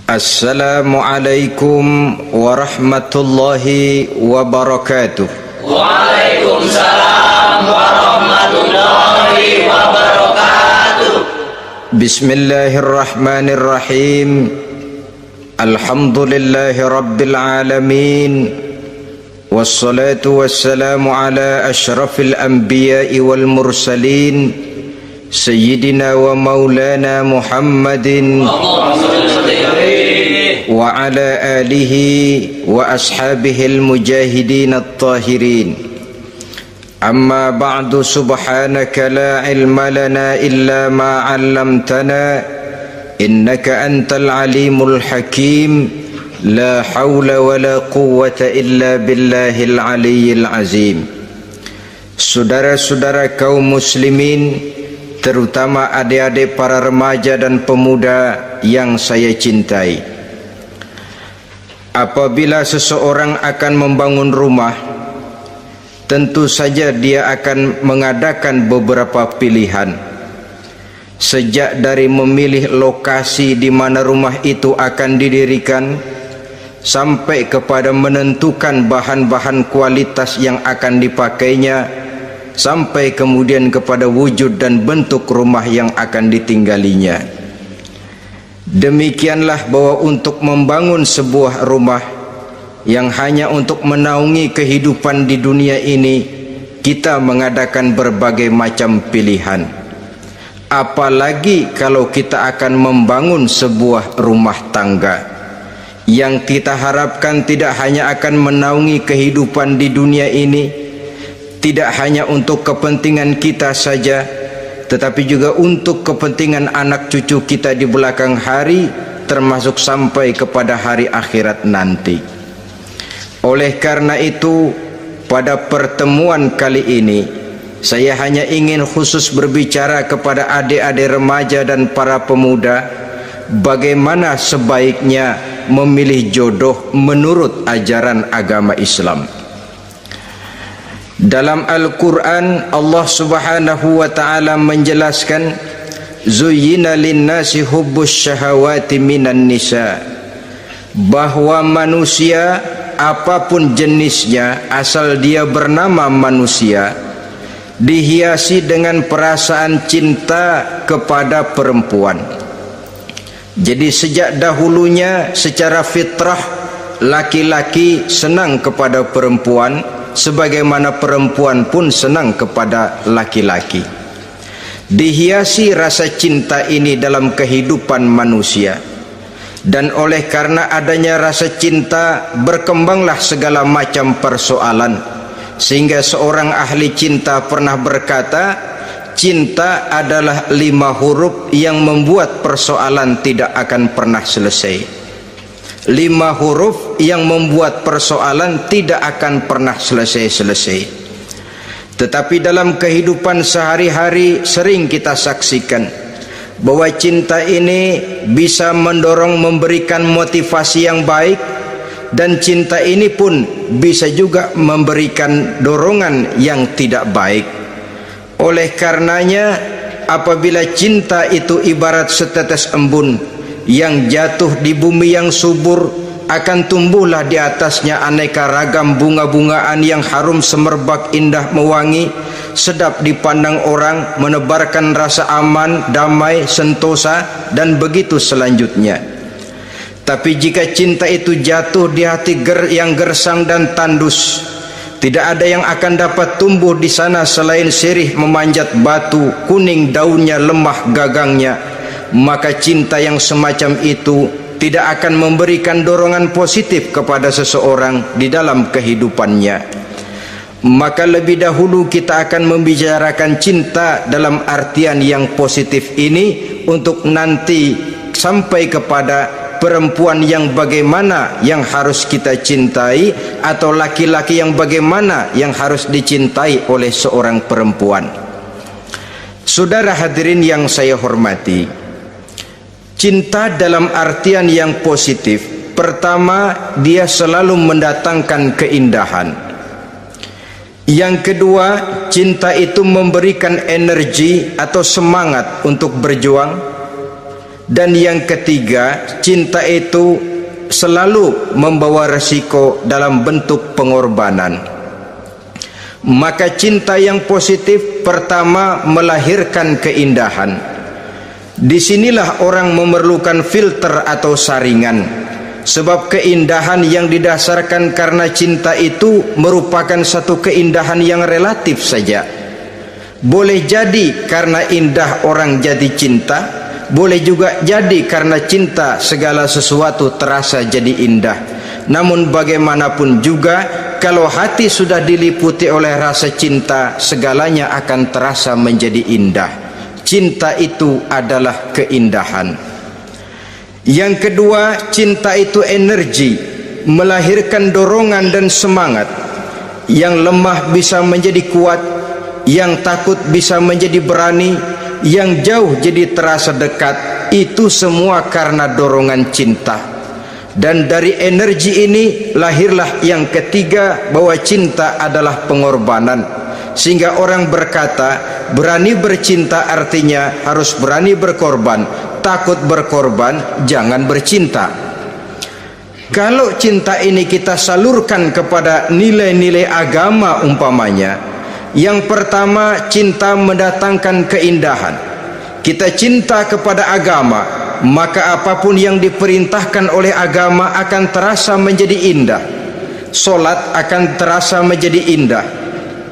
Assalamualaikum warahmatullahi wabarakatuh. Waalaikumsalam warahmatullahi wabarakatuh. Bismillahirrahmanirrahim. Alhamdulillahi rabbil alamin. Wassalatu wassalamu ala ashrafil anbiya'i wal mursalin, Sayyidina wa maulana Muhammadin wa ala alihi wa ashabihil mujahidin at-tahirin. Amma ba'du, subhanaka la ilma lana illa ma 'allamtana innaka antal alimul hakim. La hawla wa la quwwata illa billahil aliyyil azim. Saudara-saudara kaum muslimin, terutama adik-adik para remaja dan pemuda yang saya cintai, apabila seseorang akan membangun rumah, tentu saja dia akan mengadakan beberapa pilihan. Sejak dari memilih lokasi di mana rumah itu akan didirikan, sampai kepada menentukan bahan-bahan kualitas yang akan dipakainya, sampai kemudian kepada wujud dan bentuk rumah yang akan ditinggalinya. Demikianlah bahwa untuk membangun sebuah rumah yang hanya untuk menaungi kehidupan di dunia ini, kita mengadakan berbagai macam pilihan. Apalagi kalau kita akan membangun sebuah rumah tangga yang kita harapkan tidak hanya akan menaungi kehidupan di dunia ini, tidak hanya untuk kepentingan kita saja, tetapi juga untuk kepentingan anak cucu kita di belakang hari, termasuk sampai kepada hari akhirat nanti. Oleh karena itu, pada pertemuan kali ini, saya hanya ingin khusus berbicara kepada adik-adik remaja dan para pemuda, bagaimana sebaiknya memilih jodoh menurut ajaran agama Islam. Dalam Al-Quran, Allah subhanahu wa ta'ala menjelaskan, Zuyyina linnasi hubbus syahawati minan nisa, bahwa manusia apapun jenisnya, asal dia bernama manusia, dihiasi dengan perasaan cinta kepada perempuan. Jadi sejak dahulunya secara fitrah, laki-laki senang kepada perempuan, sebagaimana perempuan pun senang kepada laki-laki. Dihiasi rasa cinta ini dalam kehidupan manusia, dan oleh karena adanya rasa cinta, berkembanglah segala macam persoalan, sehingga seorang ahli cinta pernah berkata, cinta adalah 5 huruf yang membuat persoalan tidak akan pernah selesai. 5 huruf yang membuat persoalan tidak akan pernah selesai-selesai. Tetapi dalam kehidupan sehari-hari sering kita saksikan bahwa cinta ini bisa mendorong, memberikan motivasi yang baik, dan cinta ini pun bisa juga memberikan dorongan yang tidak baik. Oleh karenanya, apabila cinta itu ibarat setetes embun yang jatuh di bumi yang subur, akan tumbuhlah di atasnya aneka ragam bunga-bungaan yang harum semerbak, indah mewangi, sedap dipandang orang, menebarkan rasa aman, damai, sentosa, dan begitu selanjutnya. Tapi jika cinta itu jatuh di hati yang gersang dan tandus, tidak ada yang akan dapat tumbuh di sana selain sirih memanjat batu, kuning daunnya, lemah gagangnya, maka cinta yang semacam itu tidak akan memberikan dorongan positif kepada seseorang di dalam kehidupannya. Maka lebih dahulu kita akan membicarakan cinta dalam artian yang positif ini, untuk nanti sampai kepada perempuan yang bagaimana yang harus kita cintai, atau laki-laki yang bagaimana yang harus dicintai oleh seorang perempuan. Saudara hadirin yang saya hormati, cinta dalam artian yang positif, pertama, dia selalu mendatangkan keindahan. Yang kedua, cinta itu memberikan energi atau semangat untuk berjuang. Dan yang ketiga, cinta itu selalu membawa resiko dalam bentuk pengorbanan. Maka cinta yang positif pertama melahirkan keindahan. Disinilah orang memerlukan filter atau saringan, sebab keindahan yang didasarkan karena cinta itu merupakan satu keindahan yang relatif saja. Boleh jadi karena indah orang jadi cinta, boleh juga jadi karena cinta segala sesuatu terasa jadi indah. Namun bagaimanapun juga, kalau hati sudah diliputi oleh rasa cinta, segalanya akan terasa menjadi indah. Cinta itu adalah keindahan. Yang kedua, cinta itu energi, melahirkan dorongan dan semangat. Yang lemah bisa menjadi kuat, yang takut bisa menjadi berani, yang jauh jadi terasa dekat. Itu semua karena dorongan cinta. Dan dari energi ini lahirlah yang ketiga, bahwa cinta adalah pengorbanan. Sehingga orang berkata, berani bercinta artinya harus berani berkorban. Takut berkorban, jangan bercinta. Kalau cinta ini kita salurkan kepada nilai-nilai agama umpamanya, yang pertama, cinta mendatangkan keindahan. Kita cinta kepada agama, maka apapun yang diperintahkan oleh agama akan terasa menjadi indah. Solat akan terasa menjadi indah,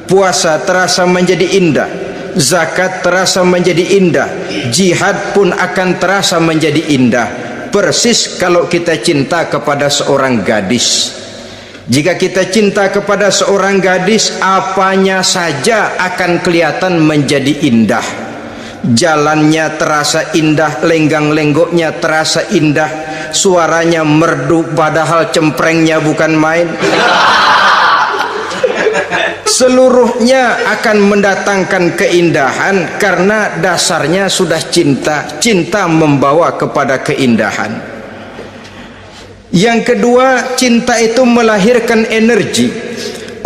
puasa terasa menjadi indah, zakat terasa menjadi indah, jihad pun akan terasa menjadi indah. Persis kalau kita cinta kepada seorang gadis. Jika kita cinta kepada seorang gadis, apanya saja akan kelihatan menjadi indah. Jalannya terasa indah, lenggang-lenggoknya terasa indah, suaranya merdu padahal cemprengnya bukan main. Seluruhnya akan mendatangkan keindahan karena dasarnya sudah cinta. Cinta membawa kepada keindahan. Yang kedua, cinta itu melahirkan energi.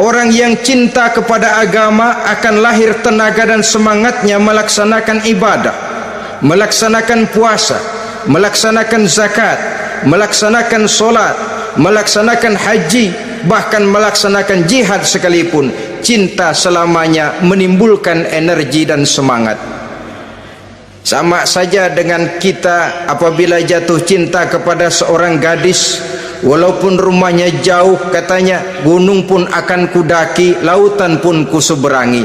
Orang yang cinta kepada agama akan lahir tenaga dan semangatnya melaksanakan ibadah, melaksanakan puasa, melaksanakan zakat, melaksanakan solat, melaksanakan haji, bahkan melaksanakan jihad sekalipun. Cinta selamanya menimbulkan energi dan semangat. Sama saja dengan kita apabila jatuh cinta kepada seorang gadis, walaupun rumahnya jauh, katanya, gunung pun akan kudaki, lautan pun kuseberangi.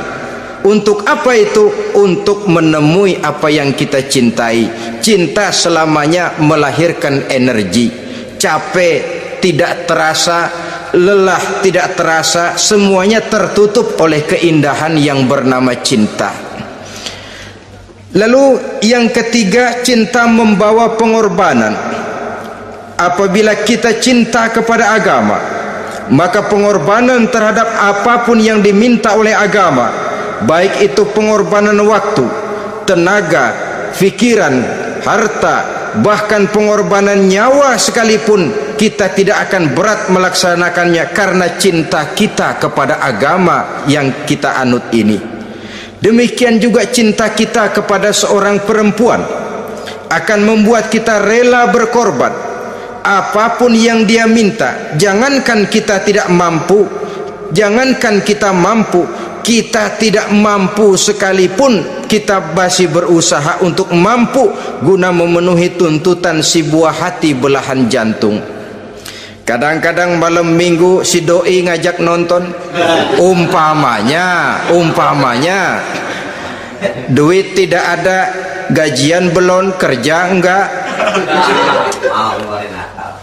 Untuk apa itu? Untuk menemui apa yang kita cintai. Cinta selamanya melahirkan energi. Capek tidak terasa, lelah tidak terasa, semuanya tertutup oleh keindahan yang bernama cinta. Lalu yang ketiga, cinta membawa pengorbanan. Apabila kita cinta kepada agama, maka pengorbanan terhadap apapun yang diminta oleh agama, baik itu pengorbanan waktu, tenaga, pikiran, harta, bahkan pengorbanan nyawa sekalipun, kita tidak akan berat melaksanakannya karena cinta kita kepada agama yang kita anut ini. Demikian juga cinta kita kepada seorang perempuan akan membuat kita rela berkorban. Apapun yang dia minta, jangankan kita tidak mampu, jangankan kita mampu, kita tidak mampu sekalipun, kita masih berusaha untuk mampu guna memenuhi tuntutan si buah hati belahan jantung. Kadang-kadang malam minggu si doi ngajak nonton, umpamanya duit tidak ada, gajian belum, kerja enggak,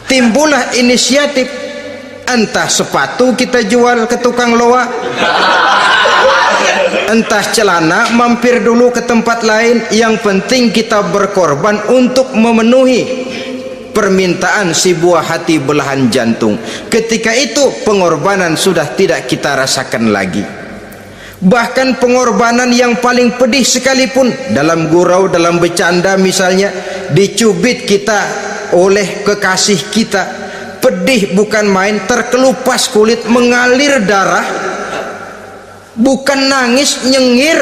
timbullah inisiatif, entah sepatu kita jual ke tukang loa, entah celana mampir dulu ke tempat lain. Yang penting kita berkorban untuk memenuhi permintaan si buah hati belahan jantung. Ketika itu pengorbanan sudah tidak kita rasakan lagi. Bahkan pengorbanan yang paling pedih sekalipun, dalam gurau, dalam bercanda misalnya, dicubit kita oleh kekasih kita, pedih bukan main, terkelupas kulit, mengalir darah, bukan nangis, nyengir.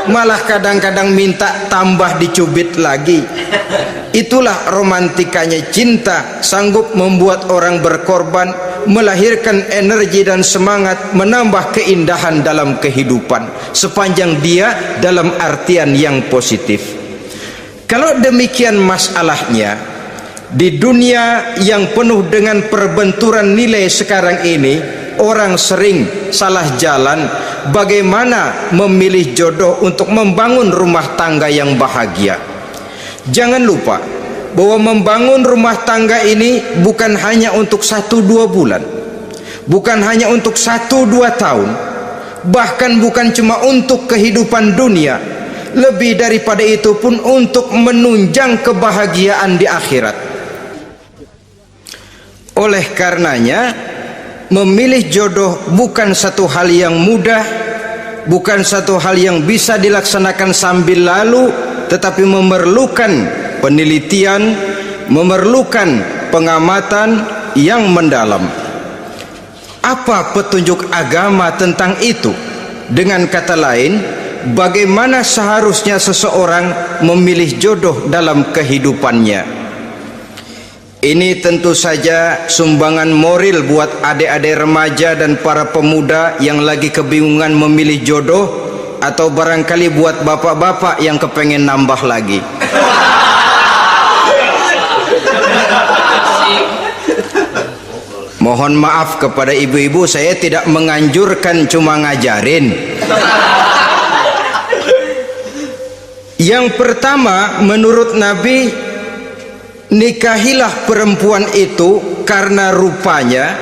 malah kadang-kadang minta tambah dicubit lagi. Itulah romantikanya cinta, sanggup membuat orang berkorban, melahirkan energi dan semangat, menambah keindahan dalam kehidupan sepanjang dia dalam artian yang positif. Kalau demikian masalahnya, di dunia yang penuh dengan perbenturan nilai sekarang ini, orang sering salah jalan bagaimana memilih jodoh untuk membangun rumah tangga yang bahagia. Jangan lupa bahwa membangun rumah tangga ini bukan hanya untuk 1-2 bulan, bukan hanya untuk 1-2 tahun, bahkan bukan cuma untuk kehidupan dunia, lebih daripada itu pun untuk menunjang kebahagiaan di akhirat. Oleh karenanya, memilih jodoh bukan satu hal yang mudah, bukan satu hal yang bisa dilaksanakan sambil lalu, tetapi memerlukan penelitian, memerlukan pengamatan yang mendalam. Apa petunjuk agama tentang itu? Dengan kata lain, bagaimana seharusnya seseorang memilih jodoh dalam kehidupannya? Ini tentu saja sumbangan moral buat adik-adik remaja dan para pemuda yang lagi kebingungan memilih jodoh, atau barangkali buat bapak-bapak yang kepengen nambah lagi. Mohon maaf kepada ibu-ibu, saya tidak menganjurkan, cuma ngajarin. Yang pertama, menurut Nabi, nikahilah perempuan itu karena rupanya,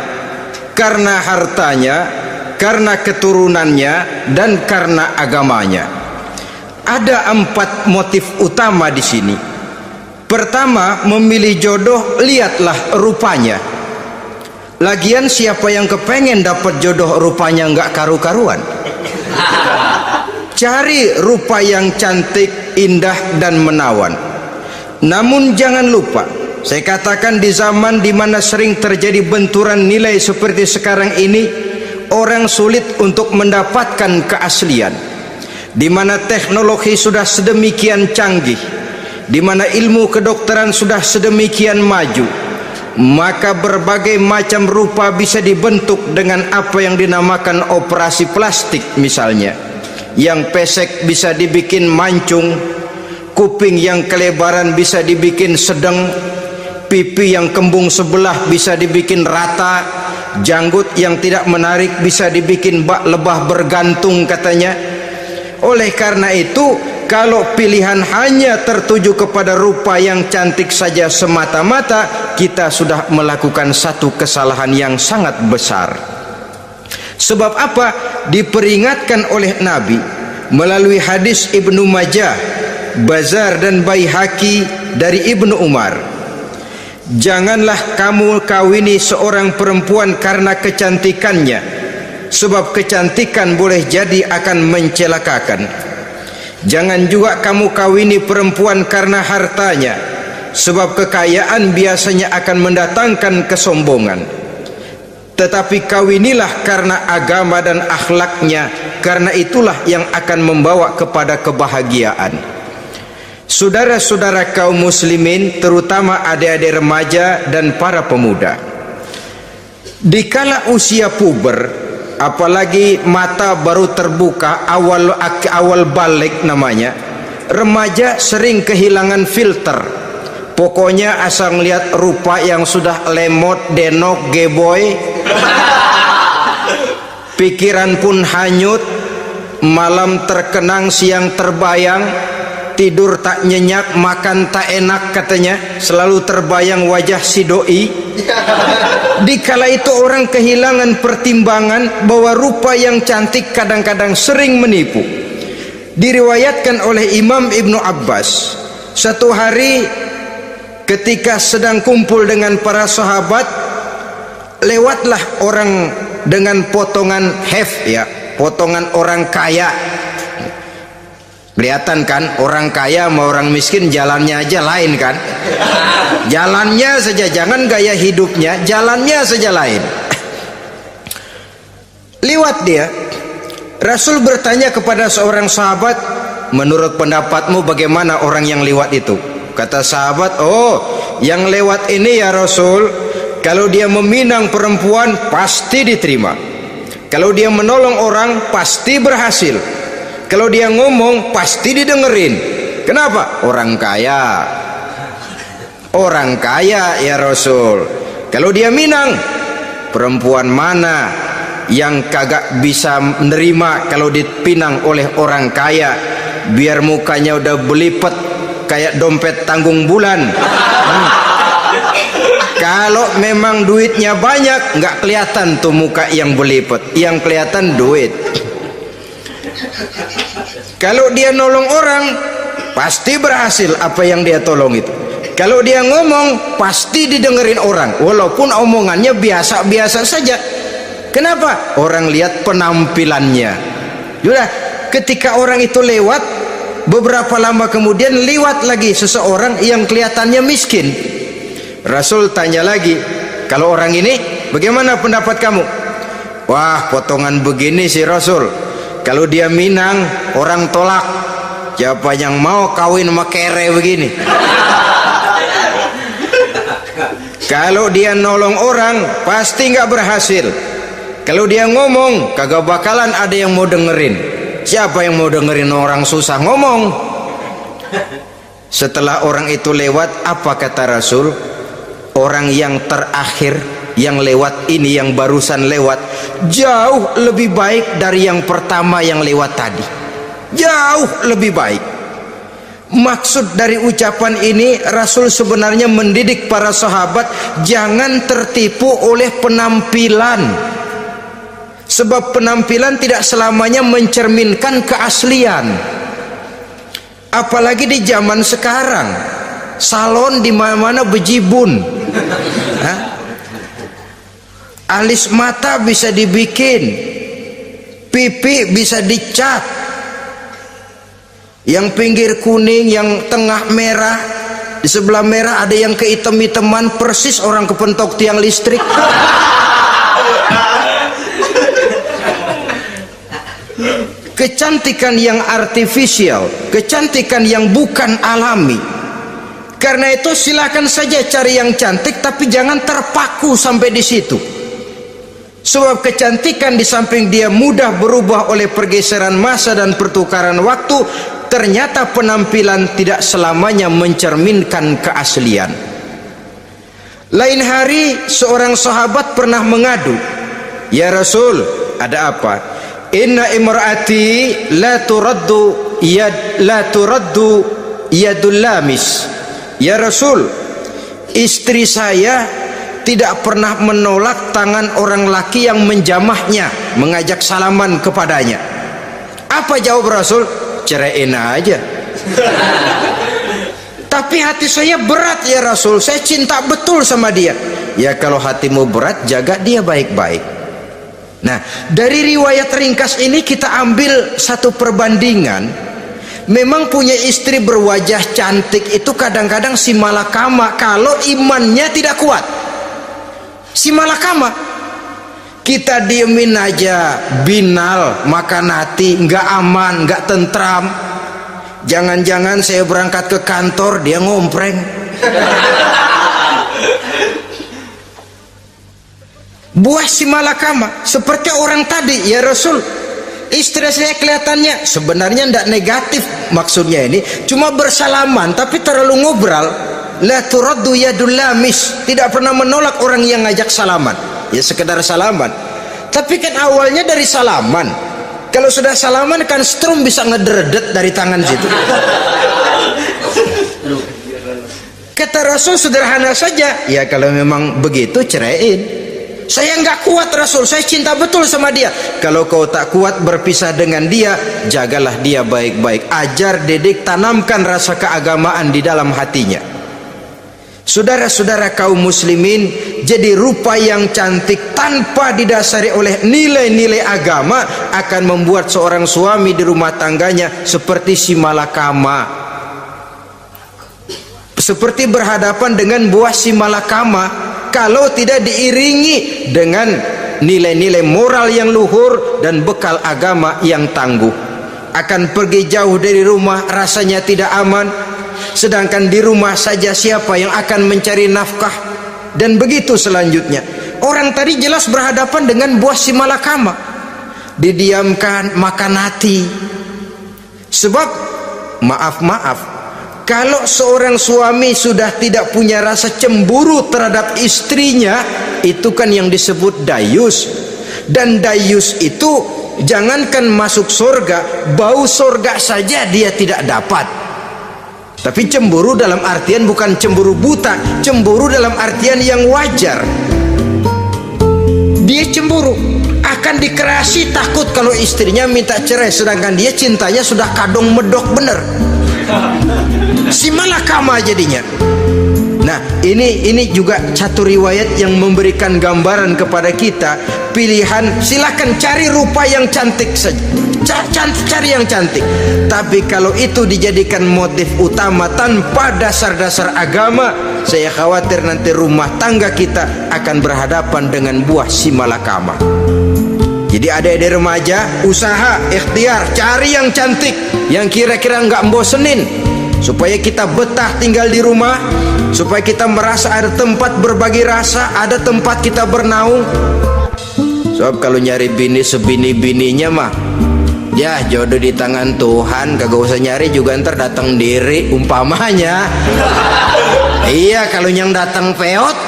karena hartanya, karena keturunannya, dan karena agamanya. Ada 4 motif utama di sini. Pertama, memilih jodoh, lihatlah rupanya. Lagian siapa yang kepengen dapat jodoh rupanya nggak karu-karuan? Cari rupa yang cantik, indah, dan menawan. Namun jangan lupa, saya katakan di zaman di mana sering terjadi benturan nilai seperti sekarang ini, orang sulit untuk mendapatkan keaslian. Di mana teknologi sudah sedemikian canggih, di mana ilmu kedokteran sudah sedemikian maju, maka berbagai macam rupa bisa dibentuk dengan apa yang dinamakan operasi plastik misalnya. Yang pesek bisa dibikin mancung, kuping yang kelebaran bisa dibikin sedang, pipi yang kembung sebelah bisa dibikin rata, janggut yang tidak menarik bisa dibikin bak lebah bergantung katanya. Oleh karena itu, kalau pilihan hanya tertuju kepada rupa yang cantik saja semata-mata, kita sudah melakukan satu kesalahan yang sangat besar. Sebab apa? Diperingatkan oleh Nabi melalui hadis Ibnu Majah, Bazar dan Baihaqi dari Ibnu Umar. Janganlah kamu kawini seorang perempuan karena kecantikannya, sebab kecantikan boleh jadi akan mencelakakan. Jangan juga kamu kawini perempuan karena hartanya, sebab kekayaan biasanya akan mendatangkan kesombongan. Tetapi kawinilah karena agama dan akhlaknya, karena itulah yang akan membawa kepada kebahagiaan. Saudara-saudara kaum muslimin, terutama adik-adik remaja dan para pemuda, dikala usia puber, apalagi mata baru terbuka, awal balik namanya, remaja sering kehilangan filter. Pokoknya asal ngelihat rupa yang sudah lemot, denok, geboy, pikiran pun hanyut, malam terkenang, siang terbayang, tidur tak nyenyak, makan tak enak katanya, selalu terbayang wajah si doi. Dikala itu orang kehilangan pertimbangan bahwa rupa yang cantik kadang-kadang sering menipu. Diriwayatkan oleh Imam Ibnu Abbas, satu hari ketika sedang kumpul dengan para sahabat, lewatlah orang dengan potongan potongan orang kaya. Kelihatan kan, orang kaya sama orang miskin jalannya aja lain kan. Jalannya saja, jangan gaya hidupnya, jalannya saja lain. Liwat dia. Rasul bertanya kepada seorang sahabat, menurut pendapatmu bagaimana orang yang lewat itu? Kata sahabat, oh yang lewat ini ya Rasul, kalau dia meminang perempuan pasti diterima, kalau dia menolong orang pasti berhasil, kalau dia ngomong pasti didengerin. Kenapa? Orang kaya. Orang kaya ya Rasul. Kalau dia minang, perempuan mana yang kagak bisa menerima kalau dipinang oleh orang kaya, biar mukanya udah belipet kayak dompet tanggung bulan. Kalau memang duitnya banyak, nggak kelihatan tuh muka yang belipet, yang kelihatan duit. Kalau dia nolong orang pasti berhasil apa yang dia tolong itu. Kalau dia ngomong pasti didengerin orang, walaupun omongannya biasa-biasa saja. Kenapa? Orang lihat penampilannya. Sudah, ketika orang itu lewat, beberapa lama kemudian lewat lagi seseorang yang kelihatannya miskin. Rasul tanya lagi, kalau orang ini bagaimana pendapat kamu? Wah, potongan begini sih Rasul, kalau dia minang orang tolak. Siapa yang mau kawin sama kere begini? Kalau dia nolong orang pasti nggak berhasil. Kalau dia ngomong kagak bakalan ada yang mau dengerin. Siapa yang mau dengerin orang susah ngomong? Setelah orang itu lewat, apa kata Rasul? Orang yang terakhir yang lewat ini, yang barusan lewat, jauh lebih baik dari yang pertama yang lewat tadi. Jauh lebih baik. Maksud dari ucapan ini, Rasul sebenarnya mendidik para sahabat jangan tertipu oleh penampilan. Sebab penampilan tidak selamanya mencerminkan keaslian. Apalagi di zaman sekarang, salon di mana-mana bejibun. Alis mata bisa dibikin, pipi bisa dicat. Yang pinggir kuning, yang tengah merah, di sebelah merah ada yang kehitam-hitaman, persis orang kepentok tiang listrik. Kecantikan yang artifisial, kecantikan yang bukan alami. Karena itu silakan saja cari yang cantik, tapi jangan terpaku sampai di situ. Sebab kecantikan di samping dia mudah berubah oleh pergeseran masa dan pertukaran waktu, ternyata penampilan tidak selamanya mencerminkan keaslian. Lain hari seorang sahabat pernah mengadu, ya Rasul, ada apa? Inna imraati la turaddu yadul lamis. Ya Rasul, istri saya tidak pernah menolak tangan orang laki yang menjamahnya, mengajak salaman kepadanya. Apa jawab Rasul? Ceraiin aja. Tapi hati saya berat ya Rasul, saya cinta betul sama dia. Ya kalau hatimu berat, jaga dia baik-baik. Nah, dari riwayat ringkas ini kita ambil satu perbandingan. Memang punya istri berwajah cantik itu kadang-kadang si malakama kalau imannya tidak kuat. Si malakama, kita diemin aja, binal, makan hati, nggak aman, nggak tentram. Jangan-jangan saya berangkat ke kantor, dia ngompreng. Buah si malakama seperti orang tadi, ya Rasul, istri saya kelihatannya sebenarnya tidak negatif, maksudnya ini cuma bersalaman tapi terlalu ngobrol. La turaddu yadul lamis, tidak pernah menolak orang yang ngajak salaman, ya sekedar salaman. Tapi kan awalnya dari salaman, kalau sudah salaman kan strum bisa ngederdet dari tangan situ. Kata Rasul sederhana saja, ya kalau memang begitu ceraiin. Saya nggak kuat Rasul, saya cinta betul sama dia. Kalau kau tak kuat berpisah dengan dia, jagalah dia baik-baik, ajar, didik, tanamkan rasa keagamaan di dalam hatinya. Saudara-saudara kaum muslimin, jadi rupa yang cantik tanpa didasari oleh nilai-nilai agama akan membuat seorang suami di rumah tangganya seperti si malakama, seperti berhadapan dengan buah si malakama. Kalau tidak diiringi dengan nilai-nilai moral yang luhur dan bekal agama yang tangguh. akan pergi jauh dari rumah rasanya tidak aman, sedangkan di rumah saja siapa yang akan mencari nafkah? Dan begitu selanjutnya. Orang tadi jelas berhadapan dengan buah si malakama, didiamkan, makan hati. Sebab maaf, kalau seorang suami sudah tidak punya rasa cemburu terhadap istrinya, itu kan yang disebut dayus. Dan dayus itu jangankan masuk surga, bau surga saja dia tidak dapat. Tapi cemburu dalam artian bukan cemburu buta, cemburu dalam artian yang wajar. Dia cemburu, akan dikerasi, takut kalau istrinya minta cerai, sedangkan dia cintanya sudah kadung medok bener. Si malakama jadinya. Nah, ini juga satu riwayat yang memberikan gambaran kepada kita pilihan. Silakan cari rupa yang cantik saja, cari yang cantik. Tapi kalau itu dijadikan motif utama tanpa dasar-dasar agama, saya khawatir nanti rumah tangga kita akan berhadapan dengan buah si malakama. Jadi adik-adik remaja, usaha, ikhtiar, cari yang cantik, yang kira-kira nggak bosenin, supaya kita betah tinggal di rumah, supaya kita merasa ada tempat berbagi rasa, ada tempat kita bernaung. Sebab kalau nyari bini sebini-bininya mah, ya jodoh di tangan Tuhan, kagak usah nyari juga ntar datang diri umpamanya. Iya, kalau yang datang peot.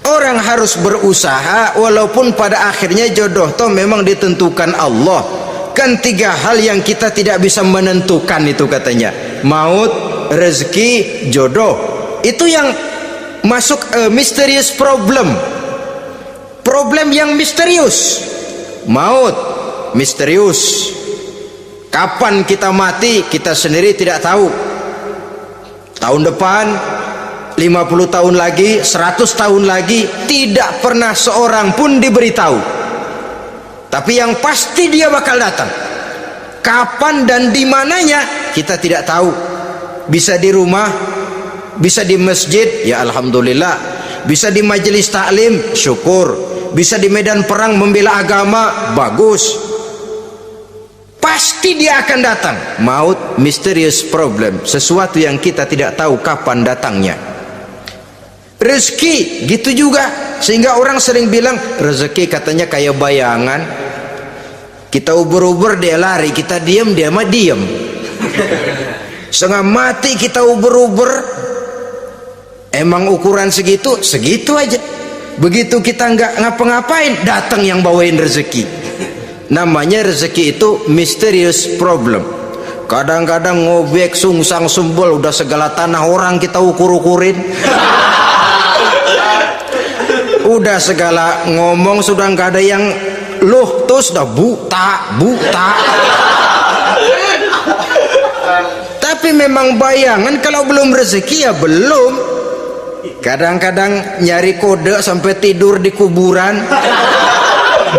Orang harus berusaha, walaupun pada akhirnya jodoh toh memang ditentukan Allah. Kan 3 hal yang kita tidak bisa menentukan itu katanya. Maut, rezeki, jodoh. Itu yang masuk mysterious problem. Problem yang misterius. Maut, misterius. Kapan kita mati kita sendiri tidak tahu. Tahun depan, 50 tahun lagi, 100 tahun lagi, tidak pernah seorang pun diberitahu. Tapi yang pasti dia bakal datang. Kapan dan di mananya kita tidak tahu. Bisa di rumah, bisa di masjid, ya alhamdulillah. Bisa di majelis taklim, syukur. Bisa di medan perang membela agama, bagus. Pasti dia akan datang. Maut, mysterious problem, sesuatu yang kita tidak tahu kapan datangnya. Rezeki gitu juga, sehingga orang sering bilang rezeki katanya kayak bayangan, kita ubur-ubur dia lari, kita diam dia mah diam. Setengah mati kita ubur-ubur, emang ukuran segitu aja. Begitu kita nggak ngapa-ngapain, datang yang bawain rezeki. Namanya rezeki itu mysterious problem. Kadang-kadang ngobek sungsang sumbul, udah segala tanah orang kita ukur-ukurin. Udah segala ngomong sudah nggak ada yang loh, terus udah buta. Tapi memang bayangan, kalau belum rezeki ya belum. Kadang-kadang nyari kode sampai tidur di kuburan,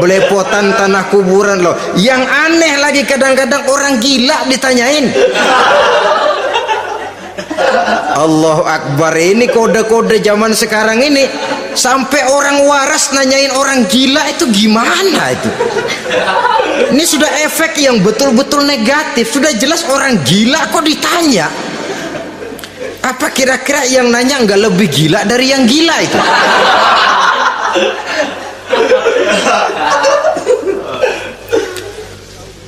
belepotan tanah kuburan loh. Yang aneh lagi kadang-kadang orang gila ditanyain. Allahu Akbar, ini kode-kode zaman sekarang ini. Sampai orang waras nanyain orang gila, itu gimana itu? Ini sudah efek yang betul-betul negatif. Sudah jelas orang gila kok ditanya. Apa kira-kira yang nanya nggak lebih gila dari yang gila itu?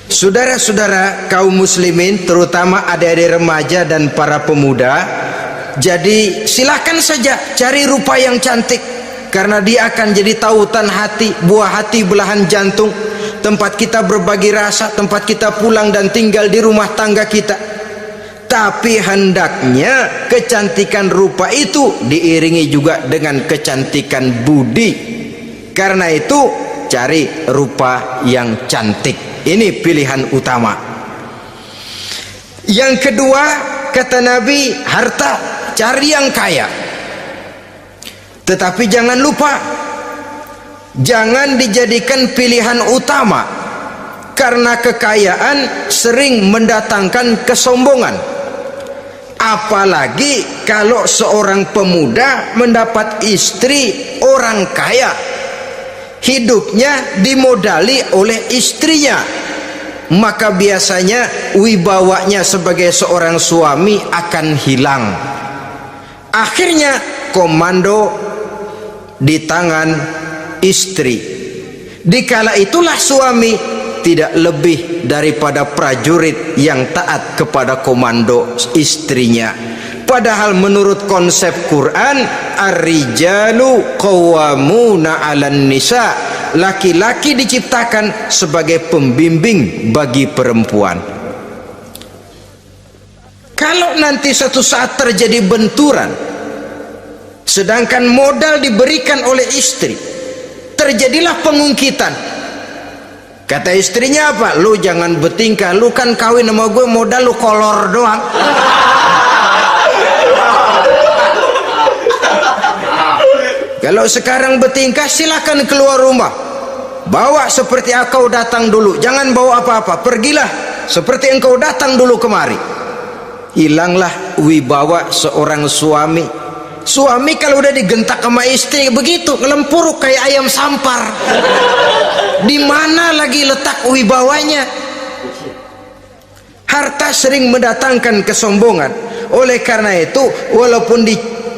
Saudara-saudara kaum muslimin, terutama adik-adik remaja dan para pemuda, jadi silakan saja cari rupa yang cantik, karena dia akan jadi tautan hati, buah hati belahan jantung, tempat kita berbagi rasa, tempat kita pulang dan tinggal di rumah tangga kita. Tapi hendaknya kecantikan rupa itu diiringi juga dengan kecantikan budi. Karena itu cari rupa yang cantik. Ini pilihan utama. Yang kedua, kata Nabi, harta, cari yang kaya. Tetapi jangan lupa, jangan dijadikan pilihan utama, karena kekayaan sering mendatangkan kesombongan. Apalagi kalau seorang pemuda mendapat istri orang kaya. hidupnya dimodali oleh istrinya, maka biasanya wibawanya sebagai seorang suami akan hilang. Akhirnya komando di tangan istri. Dikala itulah suami tidak lebih daripada prajurit yang taat kepada komando istrinya. Padahal menurut konsep Quran, ar-rijalu qawwamuna 'alan nisa, laki-laki diciptakan sebagai pembimbing bagi perempuan. Kalau nanti suatu saat terjadi benturan, sedangkan modal diberikan oleh istri, terjadilah pengungkitan. Kata istrinya apa? Lu jangan bertingkah, lu kan kawin sama gue, modal lu kolor doang. Kalau sekarang bertingkah, silakan keluar rumah, bawa seperti engkau datang dulu, jangan bawa apa-apa, pergilah seperti engkau datang dulu kemari. Hilanglah wibawa seorang suami. Suami kalau udah digentak sama istri begitu, ngelempuruk kayak ayam sampar. Di mana lagi letak wibawanya? Harta sering mendatangkan kesombongan. Oleh karena itu, walaupun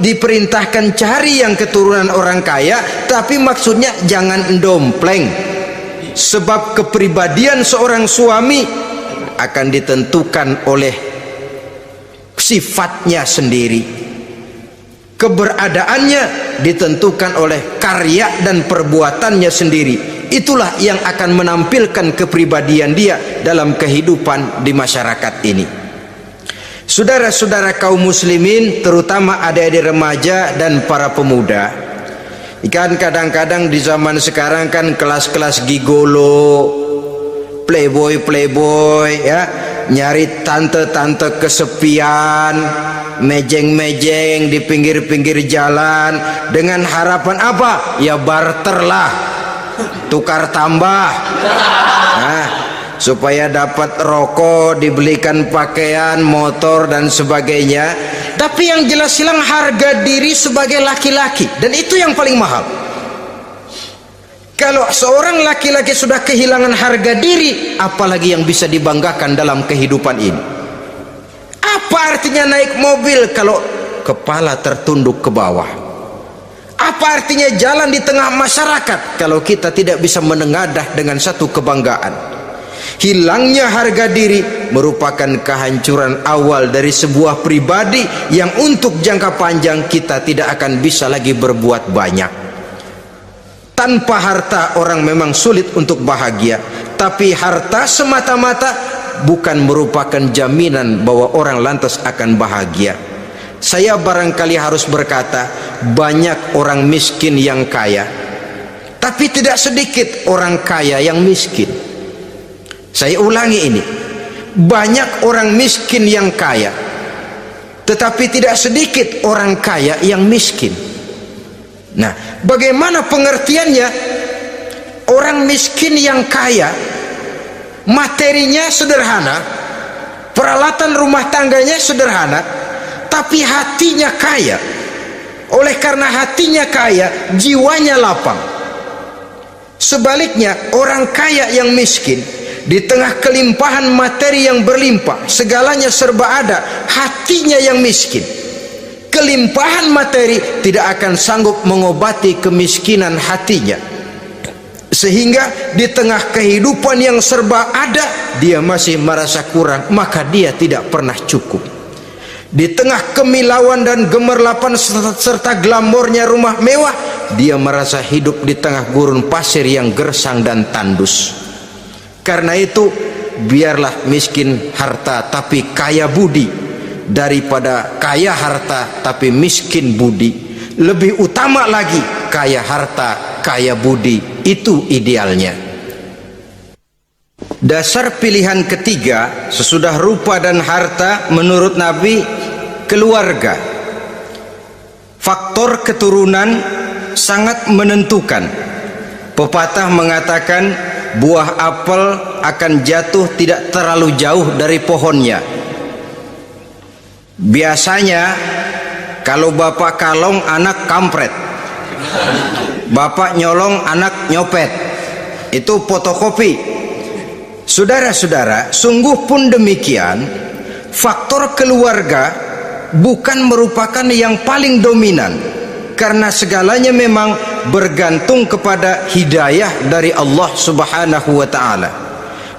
diperintahkan cari yang keturunan orang kaya, tapi maksudnya jangan dompleng. Sebab kepribadian seorang suami akan ditentukan oleh sifatnya sendiri. Keberadaannya ditentukan oleh karya dan perbuatannya sendiri. Itulah yang akan menampilkan kepribadian dia dalam kehidupan di masyarakat ini. Saudara-saudara kaum muslimin, terutama adik-adik remaja dan para pemuda, ikan kadang-kadang di zaman sekarang kan kelas-kelas gigolo, playboy ya, nyari tante-tante kesepian, mejeng-mejeng di pinggir-pinggir jalan dengan harapan apa? Ya barter lah, tukar tambah, nah, supaya dapat rokok, dibelikan pakaian, motor dan sebagainya. Tapi yang jelas hilang harga diri sebagai laki-laki, dan itu yang paling mahal. Kalau seorang laki-laki sudah kehilangan harga diri, apalagi yang bisa dibanggakan dalam kehidupan ini? Apa artinya naik mobil kalau kepala tertunduk ke bawah? Apa artinya jalan di tengah masyarakat kalau kita tidak bisa menengadah dengan satu kebanggaan? Hilangnya harga diri merupakan kehancuran awal dari sebuah pribadi yang untuk jangka panjang kita tidak akan bisa lagi berbuat banyak. Tanpa harta orang memang sulit untuk bahagia, tapi harta semata-mata bukan merupakan jaminan bahwa orang lantas akan bahagia. Saya barangkali harus berkata, banyak orang miskin yang kaya, tapi tidak sedikit orang kaya yang miskin. Saya ulangi ini, banyak orang miskin yang kaya, tetapi tidak sedikit orang kaya yang miskin. Nah, bagaimana pengertiannya? Orang miskin yang kaya, materinya sederhana, peralatan rumah tangganya sederhana, tapi hatinya kaya. Oleh karena hatinya kaya, jiwanya lapang. Sebaliknya, orang kaya yang miskin, di tengah kelimpahan materi yang berlimpah, segalanya serba ada, hatinya yang miskin. Kelimpahan materi tidak akan sanggup mengobati kemiskinan hatinya, sehingga di tengah kehidupan yang serba ada, dia masih merasa kurang, maka dia tidak pernah cukup. Di tengah kemilauan dan gemerlapan serta glamornya rumah mewah, dia merasa hidup di tengah gurun pasir yang gersang dan tandus. Karena itu, biarlah miskin harta tapi kaya budi, daripada kaya harta tapi miskin budi. Lebih utama lagi kaya harta, kaya budi, itu idealnya. Dasar pilihan ketiga sesudah rupa dan harta menurut Nabi, keluarga. Faktor keturunan sangat menentukan. Pepatah mengatakan buah apel akan jatuh tidak terlalu jauh dari pohonnya. Biasanya kalau bapak kalong, anak kampret. bapak nyolong, anak nyopet. Itu fotokopi. Saudara-saudara, sungguh pun demikian, faktor keluarga bukan merupakan yang paling dominan, karena segalanya memang bergantung kepada hidayah dari Allah Subhanahu wa ta'ala.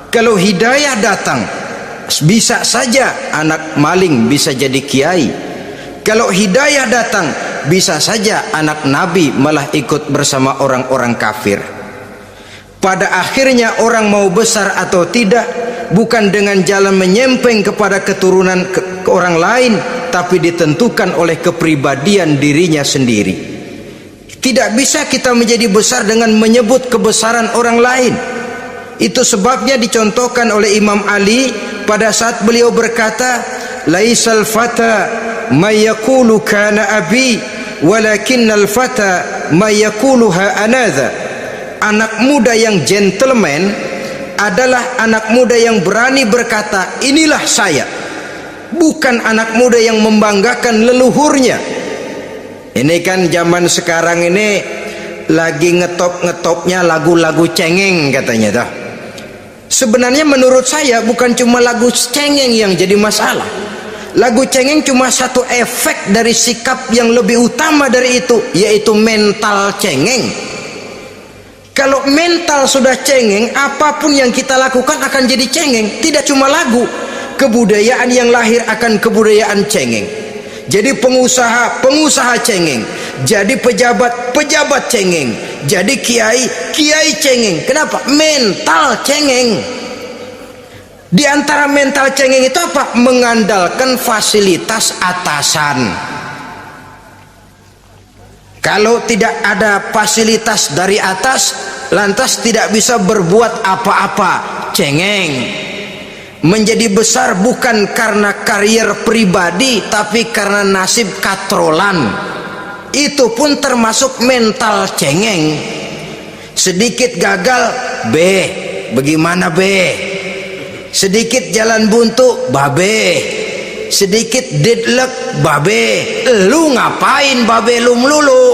Kalau hidayah datang, bisa saja anak maling bisa jadi kiai. Kalau hidayah datang, bisa saja anak nabi malah ikut bersama orang-orang kafir. Pada akhirnya orang mau besar atau tidak bukan dengan jalan menyempeng kepada keturunan ke orang lain, tapi ditentukan oleh kepribadian dirinya sendiri. Tidak bisa kita menjadi besar dengan menyebut kebesaran orang lain. Itu sebabnya dicontohkan oleh Imam Ali pada saat beliau berkata, laisal fata may yaqulu kana abi walakinnal fata may yaquluha anadha. Anak muda yang gentleman adalah anak muda yang berani berkata inilah saya, bukan anak muda yang membanggakan leluhurnya. Ini kan zaman sekarang ini lagi ngetopnya lagu-lagu cengeng katanya dah. Sebenarnya menurut saya bukan cuma lagu cengeng yang jadi masalah. Lagu cengeng cuma satu efek dari sikap yang lebih utama dari itu, yaitu mental cengeng. Kalau mental sudah cengeng, apapun yang kita lakukan akan jadi cengeng. Tidak cuma lagu, kebudayaan yang lahir akan kebudayaan cengeng. Jadi pengusaha cengeng, jadi pejabat cengeng, jadi kiai cengeng. Kenapa? Mental cengeng. Di antara mental cengeng itu apa? Mengandalkan fasilitas atasan. Kalau tidak ada fasilitas dari atas, lantas tidak bisa berbuat apa-apa, cengeng. Menjadi besar bukan karena karier pribadi, tapi karena nasib katrolan. Itu pun termasuk mental cengeng. Sedikit gagal, bagaimana sedikit jalan buntu, sedikit deadlock, lu ngapain lu melulu?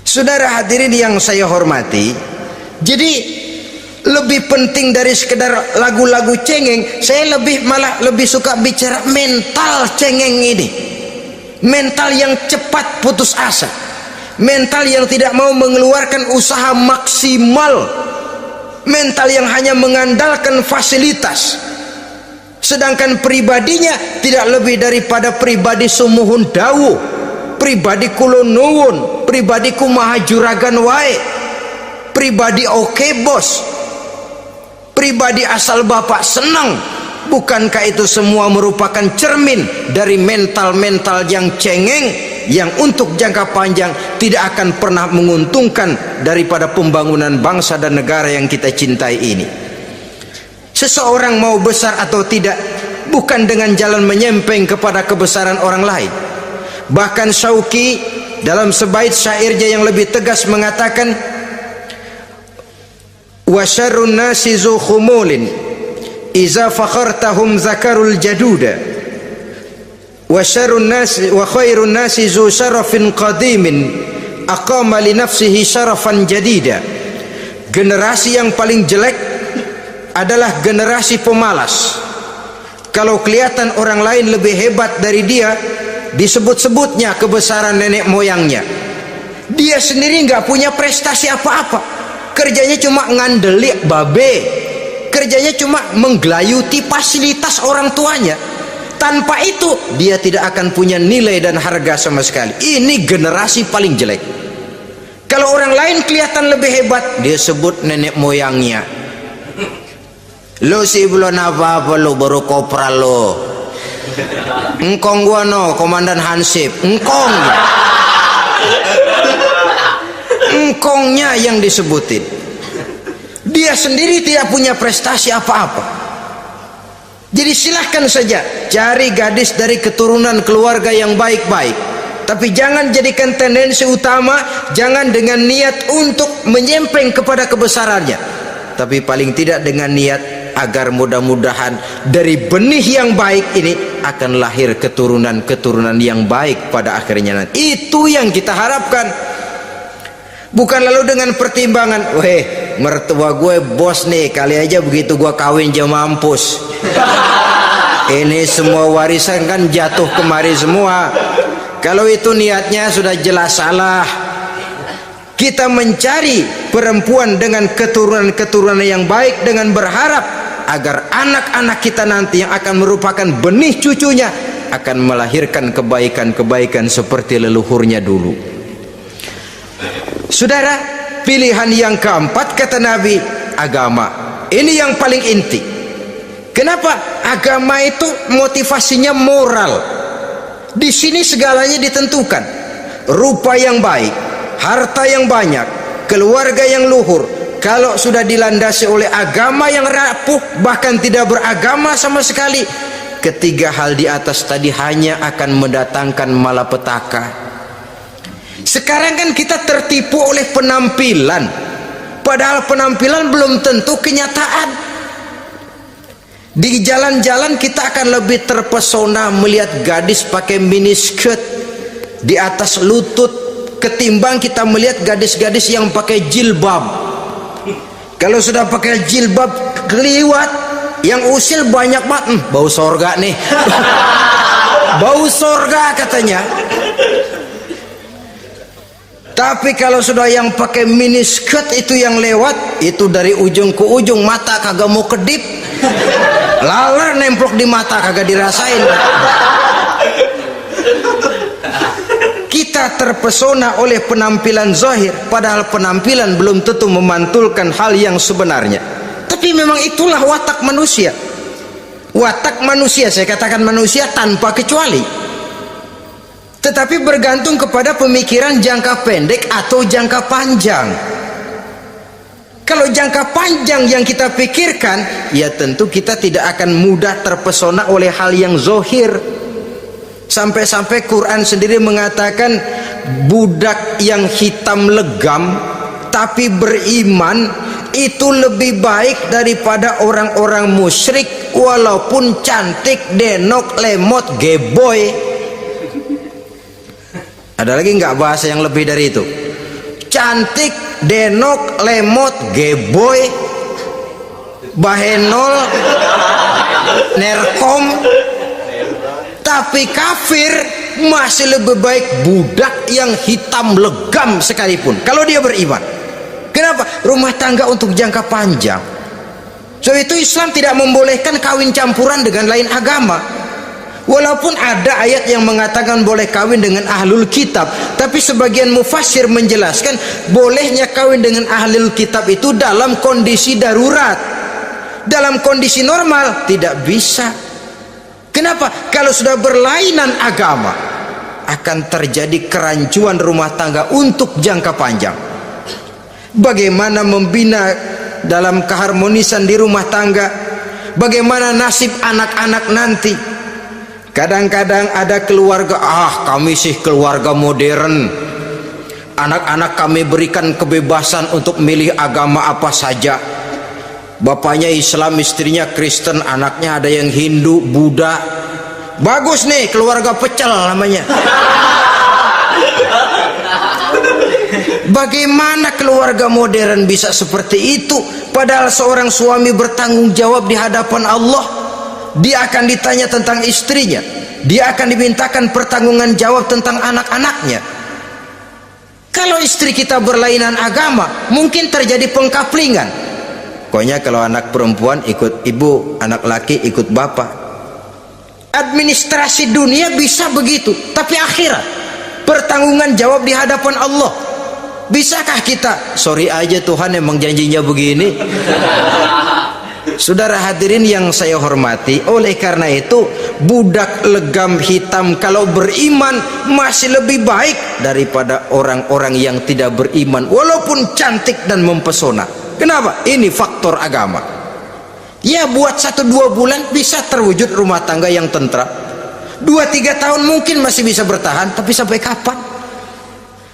Saudara hadirin yang saya hormati, jadi lebih penting dari sekedar lagu-lagu cengeng, saya malah lebih suka bicara mental cengeng ini. Mental yang cepat putus asa, mental yang tidak mau mengeluarkan usaha maksimal, mental yang hanya mengandalkan fasilitas, sedangkan pribadinya tidak lebih daripada pribadi sumuhun dawu, pribadi kulonuwun, pribadi kumaha juragan wae, pribadi oke bos, pribadi asal bapak senang. Bukankah itu semua merupakan cermin dari mental-mental yang cengeng, yang untuk jangka panjang tidak akan pernah menguntungkan daripada pembangunan bangsa dan negara yang kita cintai ini. Seseorang mau besar atau tidak bukan dengan jalan menyempeng kepada kebesaran orang lain. Bahkan Syauqi dalam sebaik syairnya yang lebih tegas mengatakan, wa syarrun nasi zu khumulin iza fakhartahum zakarul jaduda wa syarrun nasi wa khairun nasi zu syarafin qadimin aqama li nafsihi syarafan jadida. Generasi yang paling jelek adalah generasi pemalas. Kalau kelihatan orang lain lebih hebat dari dia, disebut-sebutnya kebesaran nenek moyangnya. Dia sendiri nggak punya prestasi apa-apa, kerjanya cuma ngandeli kerjanya cuma menggelayuti fasilitas orang tuanya. Tanpa itu dia tidak akan punya nilai dan harga sama sekali. Ini generasi paling jelek. Kalau orang lain kelihatan lebih hebat, dia sebut nenek moyangnya. Lo sih belum apa-apa, lo baru kopral lo. Engkong gua no, komandan Hansip. Engkongnya yang disebutin. Dia sendiri tidak punya prestasi apa-apa. Jadi silahkan saja cari gadis dari keturunan keluarga yang baik-baik, tapi jangan jadikan tendensi utama, jangan dengan niat untuk menyempeng kepada kebesarannya, tapi paling tidak dengan niat agar mudah-mudahan dari benih yang baik ini akan lahir keturunan-keturunan yang baik pada akhirnya nanti. Itu yang kita harapkan. Bukan lalu dengan pertimbangan, weh mertua gue bos nih, kali aja begitu gue kawin dia mampus. Ini semua warisan kan jatuh kemari semua. Kalau itu niatnya sudah jelas salah. Kita mencari perempuan dengan keturunan-keturunan yang baik dengan berharap agar anak-anak kita nanti yang akan merupakan benih cucunya akan melahirkan kebaikan-kebaikan seperti leluhurnya dulu. Saudara, pilihan yang keempat kata Nabi, agama. Ini yang paling inti. Kenapa? Agama itu motivasinya moral. Di sini segalanya ditentukan. Rupa yang baik, harta yang banyak, keluarga yang luhur. Kalau sudah dilandasi oleh agama yang rapuh, bahkan tidak beragama sama sekali, ketiga hal di atas tadi hanya akan mendatangkan malapetaka. Sekarang kan kita tertipu oleh penampilan, padahal penampilan belum tentu kenyataan. Di jalan-jalan kita akan lebih terpesona melihat gadis pakai miniskirt di atas lutut ketimbang kita melihat gadis-gadis yang pakai jilbab. Kalau sudah pakai jilbab keliwat, yang usil banyak banget, bau sorga nih. Bau sorga katanya. Tapi kalau sudah yang pakai miniskirt itu yang lewat, itu dari ujung ke ujung mata kagak mau kedip, laler nemplok di mata kagak dirasain. Kita terpesona oleh penampilan zahir, padahal penampilan belum tentu memantulkan hal yang sebenarnya. Tapi memang itulah watak manusia. Watak manusia, saya katakan manusia tanpa kecuali. Tetapi bergantung kepada pemikiran jangka pendek atau jangka panjang. Kalau jangka panjang yang kita pikirkan, ya tentu kita tidak akan mudah terpesona oleh hal yang zohir. Sampai-sampai Quran sendiri mengatakan budak yang hitam legam tapi beriman itu lebih baik daripada orang-orang musyrik walaupun cantik, denok, lemot, geboy. Ada lagi nggak bahasa yang lebih dari itu? Cantik, denok, lemot, geboy, bahenol, nerkom, tapi kafir masih lebih baik budak yang hitam legam sekalipun kalau dia beriman. Kenapa? Rumah tangga untuk jangka panjang. So itu Islam tidak membolehkan kawin campuran dengan lain agama. Walaupun ada ayat yang mengatakan boleh kawin dengan ahlul kitab, tapi sebagian mufassir menjelaskan bolehnya kawin dengan ahlul kitab itu dalam kondisi darurat. Dalam kondisi normal tidak bisa. Kenapa? Kalau sudah berlainan agama akan terjadi kerancuan rumah tangga untuk jangka panjang. Bagaimana membina dalam keharmonisan di rumah tangga? Bagaimana nasib anak-anak nanti? Kadang-kadang ada keluarga, kami sih keluarga modern, anak-anak kami berikan kebebasan untuk milih agama apa saja. Bapaknya Islam, istrinya Kristen, anaknya ada yang Hindu, Buddha. Bagus nih, keluarga pecel namanya. Bagaimana keluarga modern bisa seperti itu? Padahal seorang suami bertanggung jawab di hadapan Allah. Dia akan ditanya tentang istrinya, dia akan dimintakan pertanggungan jawab tentang anak-anaknya. Kalau istri kita berlainan agama, mungkin terjadi pengkaplingan. Pokoknya kalau anak perempuan ikut ibu, anak laki ikut bapak. Administrasi dunia bisa begitu, tapi akhirat, pertanggungan jawab di hadapan Allah, bisakah kita? Sorry aja Tuhan, emang janjinya begini. Saudara hadirin yang saya hormati, oleh karena itu budak legam hitam kalau beriman masih lebih baik daripada orang-orang yang tidak beriman walaupun cantik dan mempesona. Kenapa? Ini faktor agama. Ya buat 1-2 bulan bisa terwujud rumah tangga yang tentram. 2-3 tahun mungkin masih bisa bertahan, tapi sampai kapan?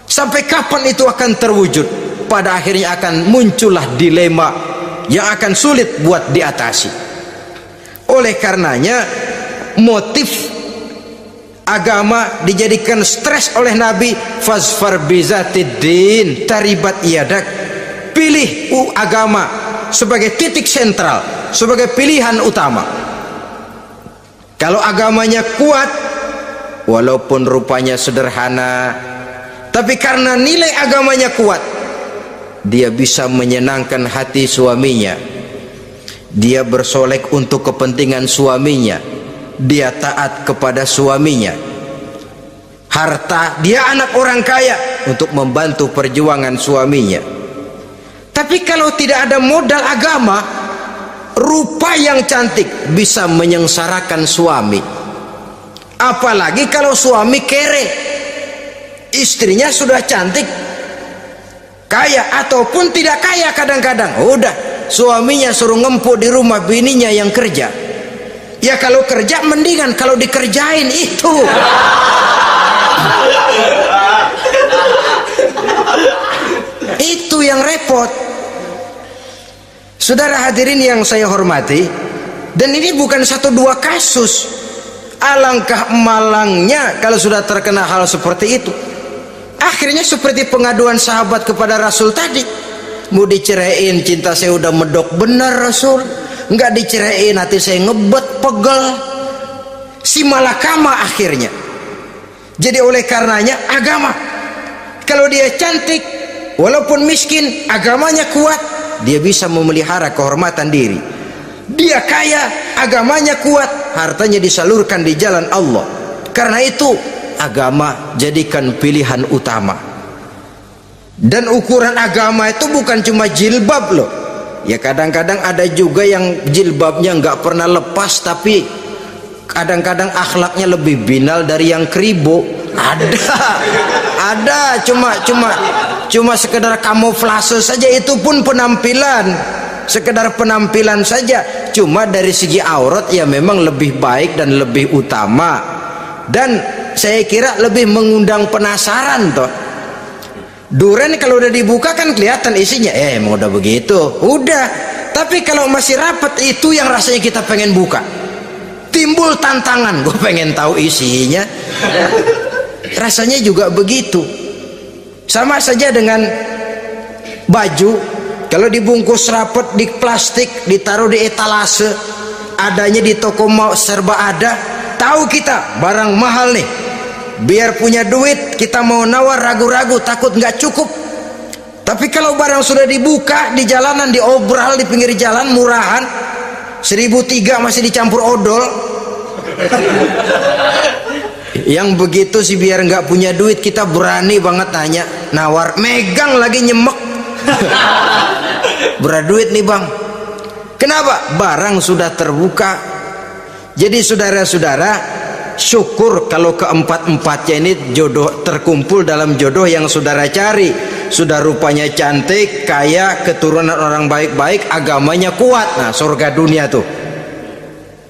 Sampai kapan itu akan terwujud? Pada akhirnya akan muncullah dilema yang akan sulit buat diatasi. Oleh karenanya motif agama dijadikan stres oleh Nabi. Fazfar bizatiddin taribat yadak. Pilih agama sebagai titik sentral, sebagai pilihan utama. Kalau agamanya kuat, walaupun rupanya sederhana, tapi karena nilai agamanya kuat, dia bisa menyenangkan hati suaminya. Dia bersolek untuk kepentingan suaminya. Dia taat kepada suaminya. Harta, dia anak orang kaya untuk membantu perjuangan suaminya. Tapi kalau tidak ada modal agama, rupa yang cantik bisa menyengsarakan suami. Apalagi kalau suami kere, istrinya sudah cantik, kaya ataupun tidak kaya, kadang-kadang udah suaminya suruh ngempuk di rumah, bininya yang kerja. Ya kalau kerja mendingan kalau dikerjain itu. Itu yang repot. Saudara hadirin yang saya hormati, dan ini bukan satu dua kasus. Alangkah malangnya kalau sudah terkena hal seperti itu. Akhirnya seperti pengaduan sahabat kepada Rasul tadi. Mau diceraiin, cinta saya udah medok benar Rasul. Enggak diceraiin, hati saya ngebet, pegel. Si malakama akhirnya. Jadi oleh karenanya agama. Kalau dia cantik, walaupun miskin, agamanya kuat, dia bisa memelihara kehormatan diri. Dia kaya, agamanya kuat, hartanya disalurkan di jalan Allah. Karena itu agama jadikan pilihan utama. Dan ukuran agama itu bukan cuma jilbab loh. Ya kadang-kadang ada juga yang jilbabnya nggak pernah lepas, tapi kadang-kadang akhlaknya lebih binal dari yang kribo. Ada cuma sekedar kamuflase saja, itu pun penampilan, sekedar penampilan saja. Cuma dari segi aurat ya memang lebih baik dan lebih utama, dan saya kira lebih mengundang penasaran toh. Duren kalau udah dibuka kan kelihatan isinya, emang udah begitu, udah. Tapi kalau masih rapat, itu yang rasanya kita pengen buka, timbul tantangan, gue pengen tahu isinya. Rasanya juga begitu. Sama saja dengan baju, kalau dibungkus rapat di plastik, ditaruh di etalase, adanya di toko mau serba ada, tahu kita barang mahal nih. Biar punya duit kita mau nawar ragu-ragu, takut nggak cukup. Tapi kalau barang sudah dibuka di jalanan, diobral di pinggir jalan, murahan 1.003 masih dicampur odol. Yang begitu sih biar nggak punya duit kita berani banget nanya, nawar, megang lagi nyemek. Berat duit nih bang. Kenapa? Barang sudah terbuka. Jadi saudara-saudara, syukur kalau keempat-empatnya ini jodoh terkumpul dalam jodoh yang saudara cari. Sudah rupanya cantik, kaya, keturunan orang baik-baik, agamanya kuat. Nah surga dunia tuh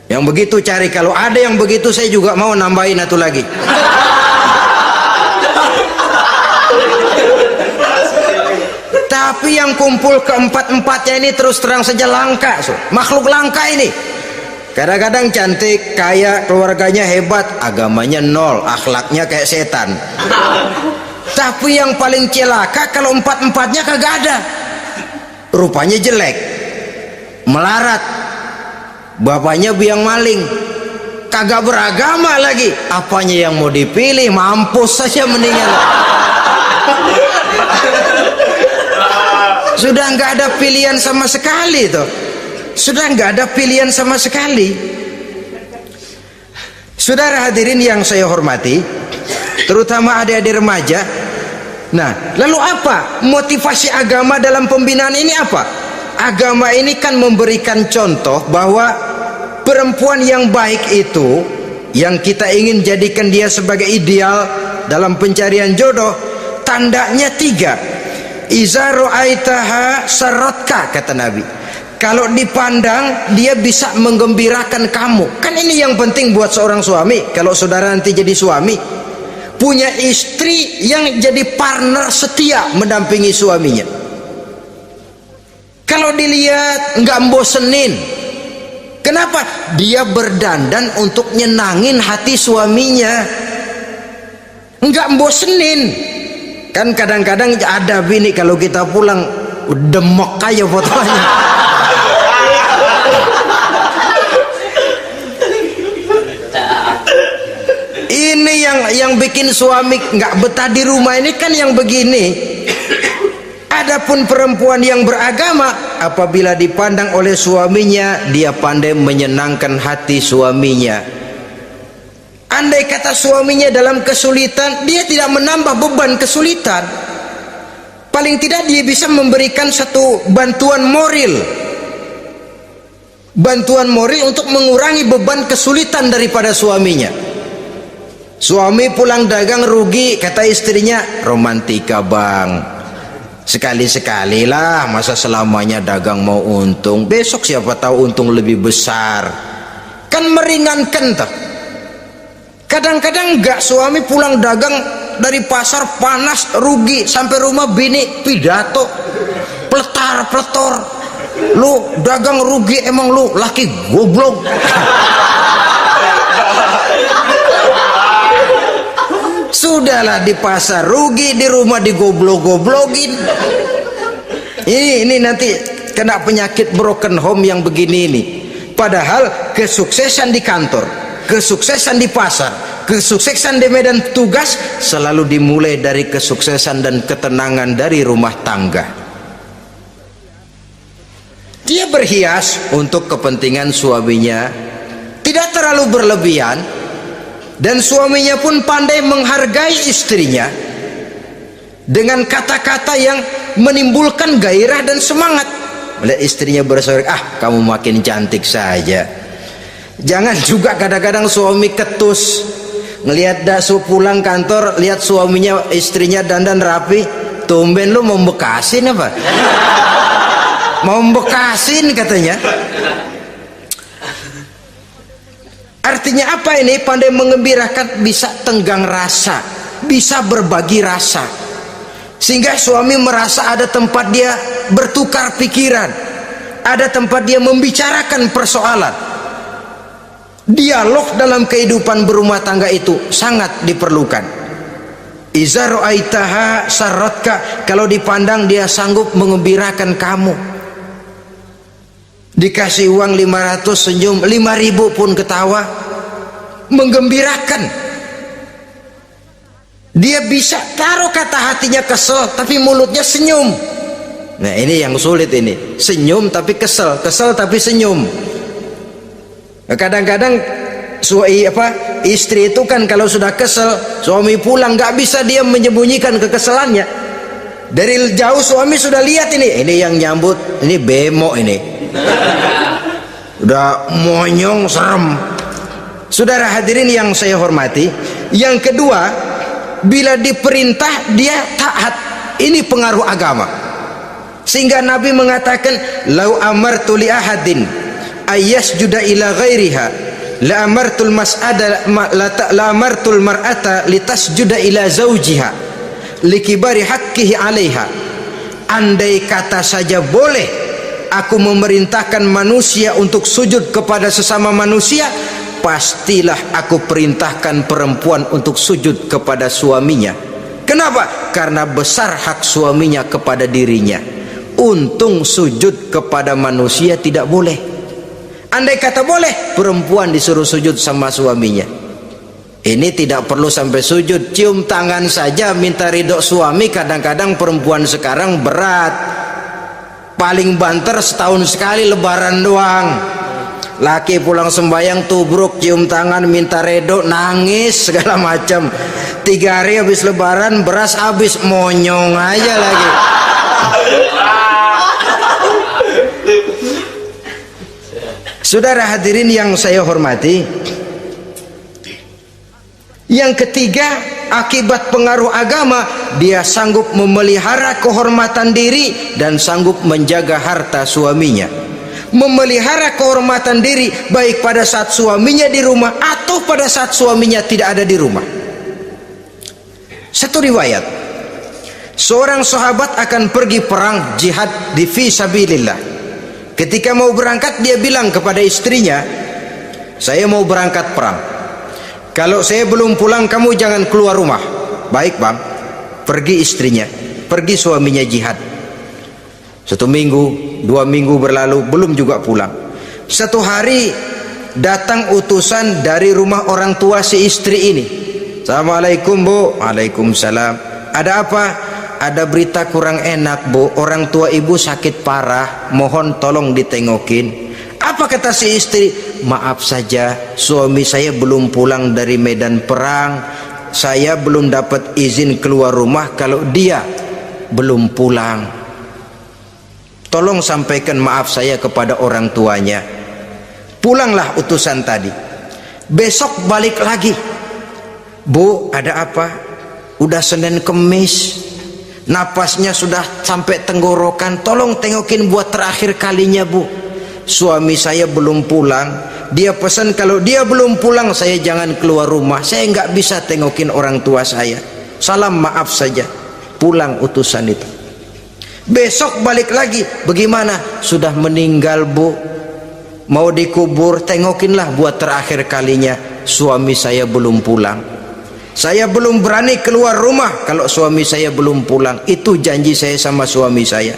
yang begitu cari. Kalau ada yang begitu saya juga mau nambahin satu lagi. Tapi yang kumpul keempat-empatnya ini terus terang saja langka, makhluk langka ini. Kadang-kadang cantik, kaya, keluarganya hebat, agamanya nol, akhlaknya kayak setan. Tapi yang paling celaka kalau empat-empatnya kagak ada, rupanya jelek, melarat, bapaknya biang maling, kagak beragama lagi. Apanya yang mau dipilih? Mampus saja mendingan. Sudah nggak ada pilihan sama sekali tuh. Sudah nggak ada pilihan sama sekali. Saudara hadirin yang saya hormati, terutama adik-adik remaja. Nah, lalu apa motivasi agama dalam pembinaan ini? Apa? Agama ini kan memberikan contoh bahwa perempuan yang baik itu, yang kita ingin jadikan dia sebagai ideal dalam pencarian jodoh, tandanya 3. Iza ra'aitaha saratka, kata Nabi. Kalau dipandang dia bisa menggembirakan kamu. Kan ini yang penting buat seorang suami. Kalau saudara nanti jadi suami, punya istri yang jadi partner setia mendampingi suaminya. Kalau dilihat nggak bosenin, Kenapa? Dia berdandan untuk nyenangin hati suaminya, nggak bosenin. Kan kadang-kadang ada bini kalau kita pulang demek aja fotonya. Ini yang bikin suami nggak betah di rumah ini kan yang begini. Adapun perempuan yang beragama, apabila dipandang oleh suaminya, dia pandai menyenangkan hati suaminya. Andai kata suaminya dalam kesulitan, dia tidak menambah beban kesulitan. Paling tidak dia bisa memberikan satu bantuan moral. Bantuan moral untuk mengurangi beban kesulitan daripada suaminya. Suami pulang dagang rugi, kata istrinya, romantika bang, sekali-sekali lah, masa selamanya dagang mau untung, besok siapa tahu untung lebih besar. Kan meringankan toh. Kadang-kadang enggak, suami pulang dagang dari pasar panas rugi, sampai rumah bini pidato pletar-pletor, lu dagang rugi emang lu laki goblok. Sudahlah, di pasar rugi, di rumah digoblok-goblokin. Ini nanti kena penyakit broken home yang begini ini. Padahal kesuksesan di kantor, kesuksesan di pasar, kesuksesan di medan tugas selalu dimulai dari kesuksesan dan ketenangan dari rumah tangga. Dia berhias untuk kepentingan suaminya, tidak terlalu berlebihan. Dan suaminya pun pandai menghargai istrinya dengan kata-kata yang menimbulkan gairah dan semangat. Melihat istrinya bersorak, ah kamu makin cantik saja. Jangan juga kadang-kadang suami ketus, ngelihat dasu pulang kantor, lihat suaminya istrinya dandan rapi, tumben lu mau bekasin apa? Mau bekasin katanya. Artinya apa ini? Pandai mengembirakan, bisa tenggang rasa, bisa berbagi rasa, sehingga suami merasa ada tempat dia bertukar pikiran, ada tempat dia membicarakan persoalan. Dialog dalam kehidupan berumah tangga itu sangat diperlukan. Iza ra'aitaha sarratka, kalau dipandang dia sanggup mengembirakan kamu. Dikasih uang 500 senyum, 5.000 pun ketawa, menggembirakan. Dia bisa taruh kata hatinya kesel tapi mulutnya senyum. Nah ini yang sulit ini, senyum tapi kesel, kesel tapi senyum. Kadang-kadang istri itu kan kalau sudah kesel, suami pulang nggak bisa dia menyembunyikan kekesalannya. Dari jauh suami sudah lihat ini yang nyambut, ini bemo ini. Udah monyong serem. Saudara hadirin yang saya hormati, yang kedua, bila diperintah dia taat. Ini pengaruh agama. Sehingga Nabi mengatakan, "Lau amartu li ahadin ayyasjuda ila ghairiha, la amartul mas'ada la amartul mar'ata litasjuda ila zawjiha likibari haqqihi 'alaiha." Andai kata saja boleh aku memerintahkan manusia untuk sujud kepada sesama manusia, pastilah aku perintahkan perempuan untuk sujud kepada suaminya. Kenapa? Karena besar hak suaminya kepada dirinya. Untung sujud kepada manusia tidak boleh. Andai kata boleh, perempuan disuruh sujud sama suaminya. Ini tidak perlu sampai sujud, cium tangan saja minta ridho suami. Kadang-kadang perempuan sekarang berat, paling banter setahun sekali lebaran doang. Laki pulang sembahyang tubruk, cium tangan minta ridho, nangis segala macam. 3 hari habis lebaran beras habis, monyong aja lagi. Saudara hadirin yang saya hormati, yang ketiga, akibat pengaruh agama, dia sanggup memelihara kehormatan diri dan sanggup menjaga harta suaminya. Memelihara kehormatan diri baik pada saat suaminya di rumah atau pada saat suaminya tidak ada di rumah. Satu riwayat, seorang sahabat akan pergi perang jihad di fi sabilillah. Ketika mau berangkat dia bilang kepada istrinya, saya mau berangkat perang. Kalau saya belum pulang kamu jangan keluar rumah. Baik bang. Pergi istrinya, pergi suaminya jihad. 1 minggu, 2 minggu berlalu, belum juga pulang. Satu hari datang utusan dari rumah orang tua si istri ini. Assalamualaikum bu. Waalaikumsalam. Ada apa? Ada berita kurang enak bu, orang tua ibu sakit parah, mohon tolong ditengokin. Apa kata si istri? Maaf saja, suami saya belum pulang dari medan perang. Saya belum dapat izin keluar rumah kalau dia belum pulang. Tolong sampaikan maaf saya kepada orang tuanya. Pulanglah utusan tadi. Besok balik lagi. Bu, ada apa? Udah Senin Kemis, napasnya sudah sampai tenggorokan. Tolong tengokin buat terakhir kalinya bu. Suami saya belum pulang. Dia pesan kalau dia belum pulang saya jangan keluar rumah. Saya nggak bisa tengokin orang tua saya. Salam maaf saja. Pulang utusan itu. Besok balik lagi. Bagaimana? Sudah meninggal bu. Mau dikubur, tengokinlah buat terakhir kalinya. Suami saya belum pulang. Saya belum berani keluar rumah kalau suami saya belum pulang. Itu janji saya sama suami saya.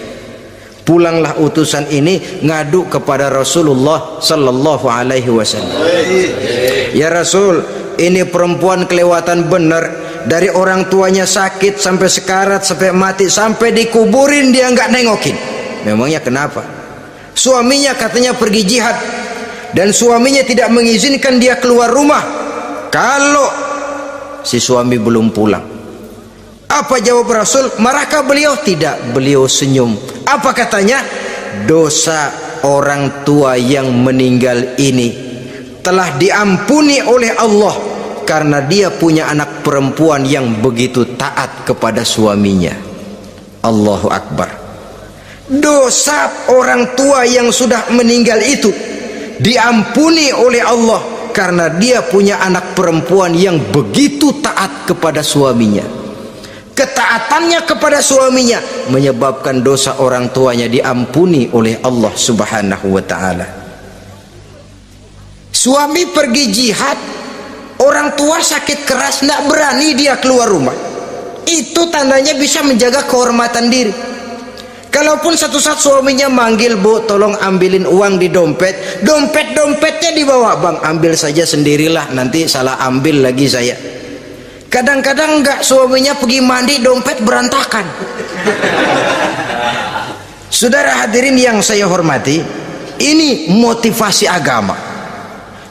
Pulanglah utusan ini ngadu kepada Rasulullah sallallahu alaihi wasallam. Ya Rasul, ini perempuan kelewatan benar. Dari orang tuanya sakit sampai sekarat, sampai mati, sampai dikuburin dia nggak nengokin. Memangnya kenapa? Suaminya katanya pergi jihad dan suaminya tidak mengizinkan dia keluar rumah kalau si suami belum pulang. Apa jawab Rasul? Marahkah beliau? Tidak, beliau senyum. Apa katanya? Dosa orang tua yang meninggal ini telah diampuni oleh Allah karena dia punya anak perempuan yang begitu taat kepada suaminya. Allahu Akbar. Dosa orang tua yang sudah meninggal itu diampuni oleh Allah karena dia punya anak perempuan yang begitu taat kepada suaminya. Ketaatannya kepada suaminya menyebabkan dosa orang tuanya diampuni oleh Allah Subhanahu wa ta'ala. Suami pergi jihad, orang tua sakit keras, tidak berani dia keluar rumah. Itu tandanya bisa menjaga kehormatan diri. Kalaupun satu saat suaminya manggil, bu tolong ambilin uang di dompet, dompetnya dibawa, bang ambil saja sendirilah, nanti salah ambil lagi saya. Kadang-kadang enggak, suaminya pergi mandi dompet berantakan. Saudara hadirin yang saya hormati, ini motivasi agama.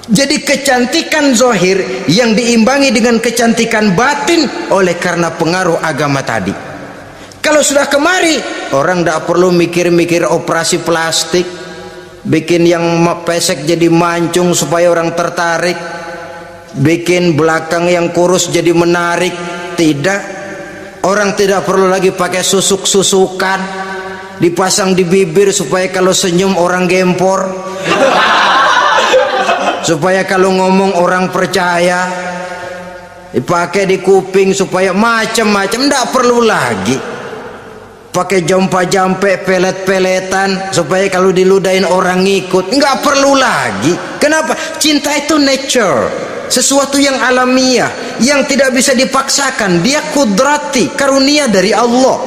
Jadi kecantikan zahir yang diimbangi dengan kecantikan batin oleh karena pengaruh agama tadi. Kalau sudah kemari, orang tidak perlu mikir-mikir operasi plastik, bikin yang pesek jadi mancung supaya orang tertarik, bikin belakang yang kurus jadi menarik. Tidak. Orang tidak perlu lagi pakai susuk-susukan dipasang di bibir supaya kalau senyum orang gempor, supaya kalau ngomong orang percaya, dipakai di kuping supaya macam-macam. Tidak perlu lagi pakai jompa-jampe, pelet-peletan supaya kalau diludahin orang ngikut. Nggak perlu lagi. Kenapa? Cinta itu nature, sesuatu yang alamiah, yang tidak bisa dipaksakan. Dia kudrati, karunia dari Allah.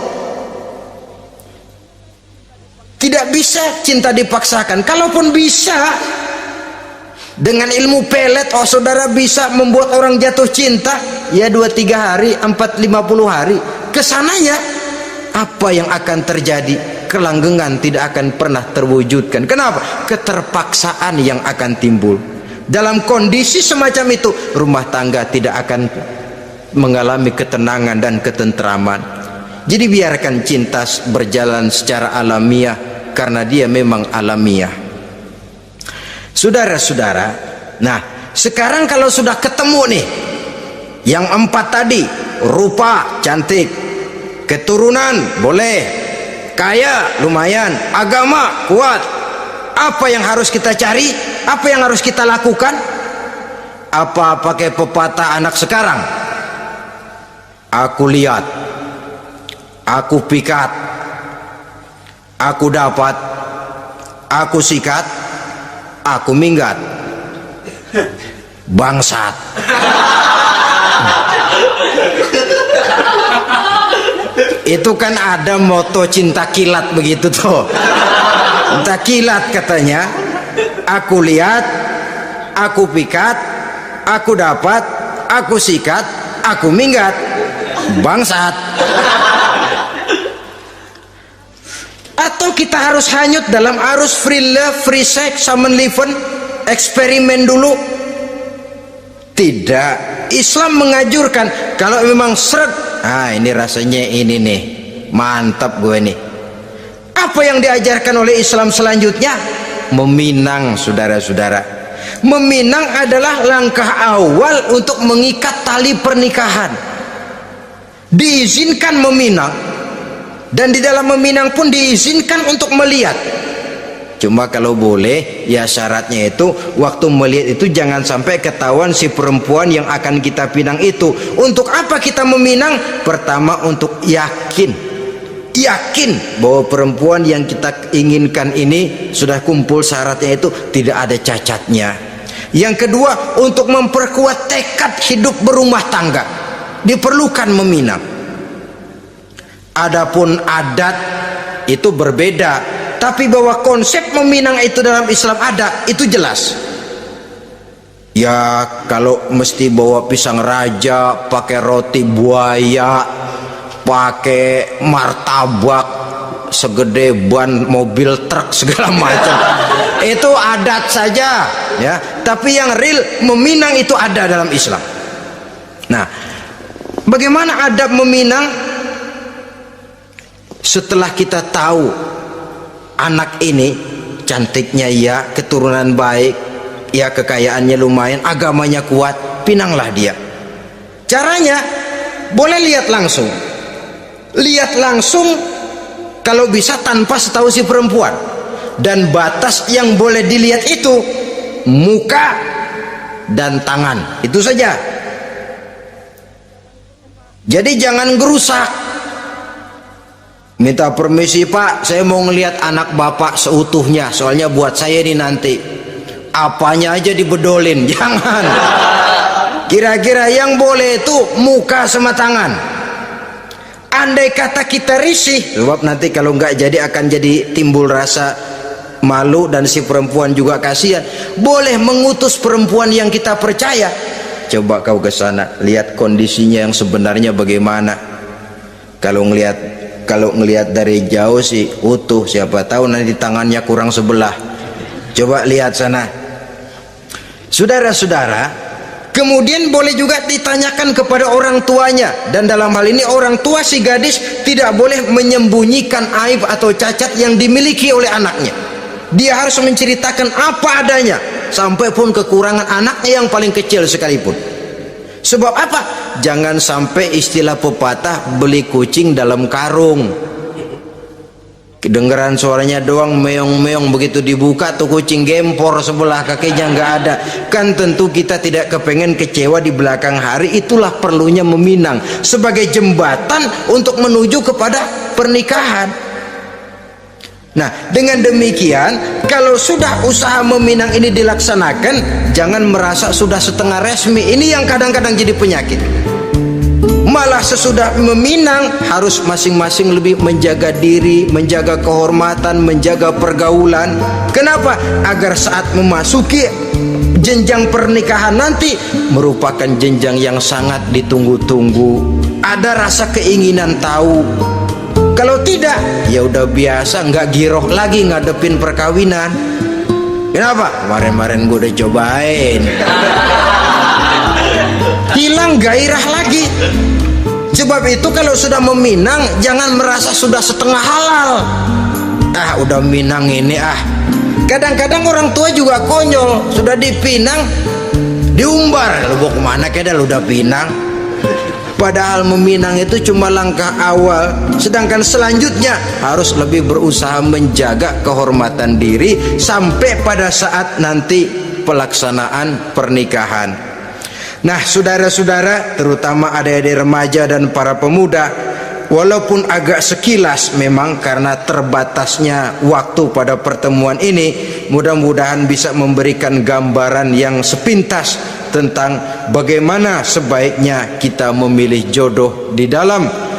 Tidak bisa cinta dipaksakan. Kalaupun bisa, dengan ilmu pelet, oh saudara bisa membuat orang jatuh cinta, ya 2-3 hari, 4-50 hari. Kesananya apa yang akan terjadi? Kelanggengan tidak akan pernah terwujudkan. Kenapa? Keterpaksaan yang akan timbul. Dalam kondisi semacam itu, rumah tangga tidak akan mengalami ketenangan dan ketentraman. Jadi biarkan cinta berjalan secara alamiah, karena dia memang alamiah. Saudara-saudara, nah sekarang kalau sudah ketemu nih yang 4 tadi, rupa cantik, keturunan boleh, kaya lumayan, agama kuat, apa yang harus kita cari? Apa yang harus kita lakukan? Apa pakai pepatah anak sekarang? Aku lihat, aku pikat, aku dapat, aku sikat, aku minggat. Bangsat. Itu kan ada moto cinta kilat begitu tuh. Cinta kilat katanya. Aku lihat, aku pikat, aku dapat, aku sikat, aku minggat. Bangsat. Atau kita harus hanyut dalam arus free love, free sex, summon living, eksperimen dulu? Tidak. Islam mengajurkan kalau memang seret, ini rasanya ini nih, mantap gue nih. Apa yang diajarkan oleh Islam selanjutnya? Meminang, saudara-saudara. Meminang adalah langkah awal untuk mengikat tali pernikahan. Diizinkan meminang, dan di dalam meminang pun diizinkan untuk melihat. Cuma kalau boleh, ya syaratnya itu waktu melihat itu jangan sampai ketahuan si perempuan yang akan kita pinang itu. Untuk apa kita meminang? Pertama, untuk yakin bahwa perempuan yang kita inginkan ini sudah kumpul syaratnya, itu tidak ada cacatnya. Yang kedua, untuk memperkuat tekad hidup berumah tangga diperlukan meminang. Adapun adat itu berbeda. Tapi bahwa konsep meminang itu dalam Islam ada, itu jelas. Ya kalau mesti bawa pisang raja, pakai roti buaya, pakai martabak segede ban mobil truk segala macam, itu adat saja ya. Tapi yang real meminang itu ada dalam Islam. Nah, bagaimana adab meminang? Setelah kita tahu anak ini cantiknya ya, keturunan baik ya, kekayaannya lumayan, agamanya kuat, pinanglah dia. Caranya boleh lihat langsung kalau bisa tanpa setahu si perempuan. Dan batas yang boleh dilihat itu muka dan tangan, itu saja. Jadi jangan gerusak. Minta permisi Pak, saya mau ngelihat anak bapak seutuhnya, soalnya buat saya ini nanti. Apanya aja dibedolin, jangan. Kira-kira yang boleh itu muka sama tangan. Andai kata kita risih, sebab nanti kalau nggak jadi akan jadi timbul rasa malu dan si perempuan juga kasihan. Boleh mengutus perempuan yang kita percaya. Coba kau ke sana, lihat kondisinya yang sebenarnya bagaimana. Kalau ngelihat dari jauh sih utuh, siapa tahu nanti tangannya kurang sebelah. Coba lihat sana. Saudara-saudara, kemudian boleh juga ditanyakan kepada orang tuanya. Dan dalam hal ini orang tua si gadis tidak boleh menyembunyikan aib atau cacat yang dimiliki oleh anaknya. Dia harus menceritakan apa adanya, sampai pun kekurangan anaknya yang paling kecil sekalipun. Sebab apa? Jangan sampai istilah pepatah beli kucing dalam karung. Kedengeran suaranya doang meong-meong, begitu dibuka tuh kucing gempor sebelah kakinya nggak ada. Kan tentu kita tidak kepengen kecewa di belakang hari. Itulah perlunya meminang sebagai jembatan untuk menuju kepada pernikahan. Nah, dengan demikian kalau sudah usaha meminang ini dilaksanakan, jangan merasa sudah setengah resmi. Ini yang kadang-kadang jadi penyakit. Malah sesudah meminang harus masing-masing lebih menjaga diri, menjaga kehormatan, menjaga pergaulan. Kenapa? Agar saat memasuki jenjang pernikahan nanti merupakan jenjang yang sangat ditunggu-tunggu. Ada rasa keinginan tahu. Kalau tidak, ya udah biasa, nggak giroh lagi ngadepin perkawinan. Kenapa? Kemarin-kemarin gue udah cobain. Hilang gairah lagi. Sebab itu kalau sudah meminang, jangan merasa sudah setengah halal. Udah minang ini Kadang-kadang orang tua juga konyol. Sudah dipinang, diumbar. Lu mau kemana keda, lu udah pinang. Padahal meminang itu cuma langkah awal. Sedangkan selanjutnya harus lebih berusaha menjaga kehormatan diri sampai pada saat nanti pelaksanaan pernikahan. Nah, saudara-saudara, terutama adik-adik remaja dan para pemuda, walaupun agak sekilas memang karena terbatasnya waktu pada pertemuan ini, mudah-mudahan bisa memberikan gambaran yang sepintas tentang bagaimana sebaiknya kita memilih jodoh di dalam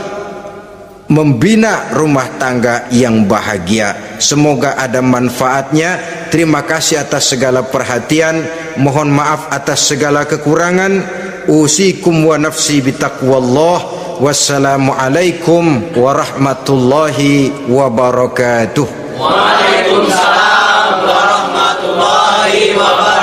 membina rumah tangga yang bahagia. Semoga ada manfaatnya. Terima kasih atas segala perhatian. Mohon maaf atas segala kekurangan. Usikum wa nafsi bitaqwallah. Wassalamualaikum warahmatullahi wabarakatuh. Waalaikumsalam warahmatullahi wabarakatuh.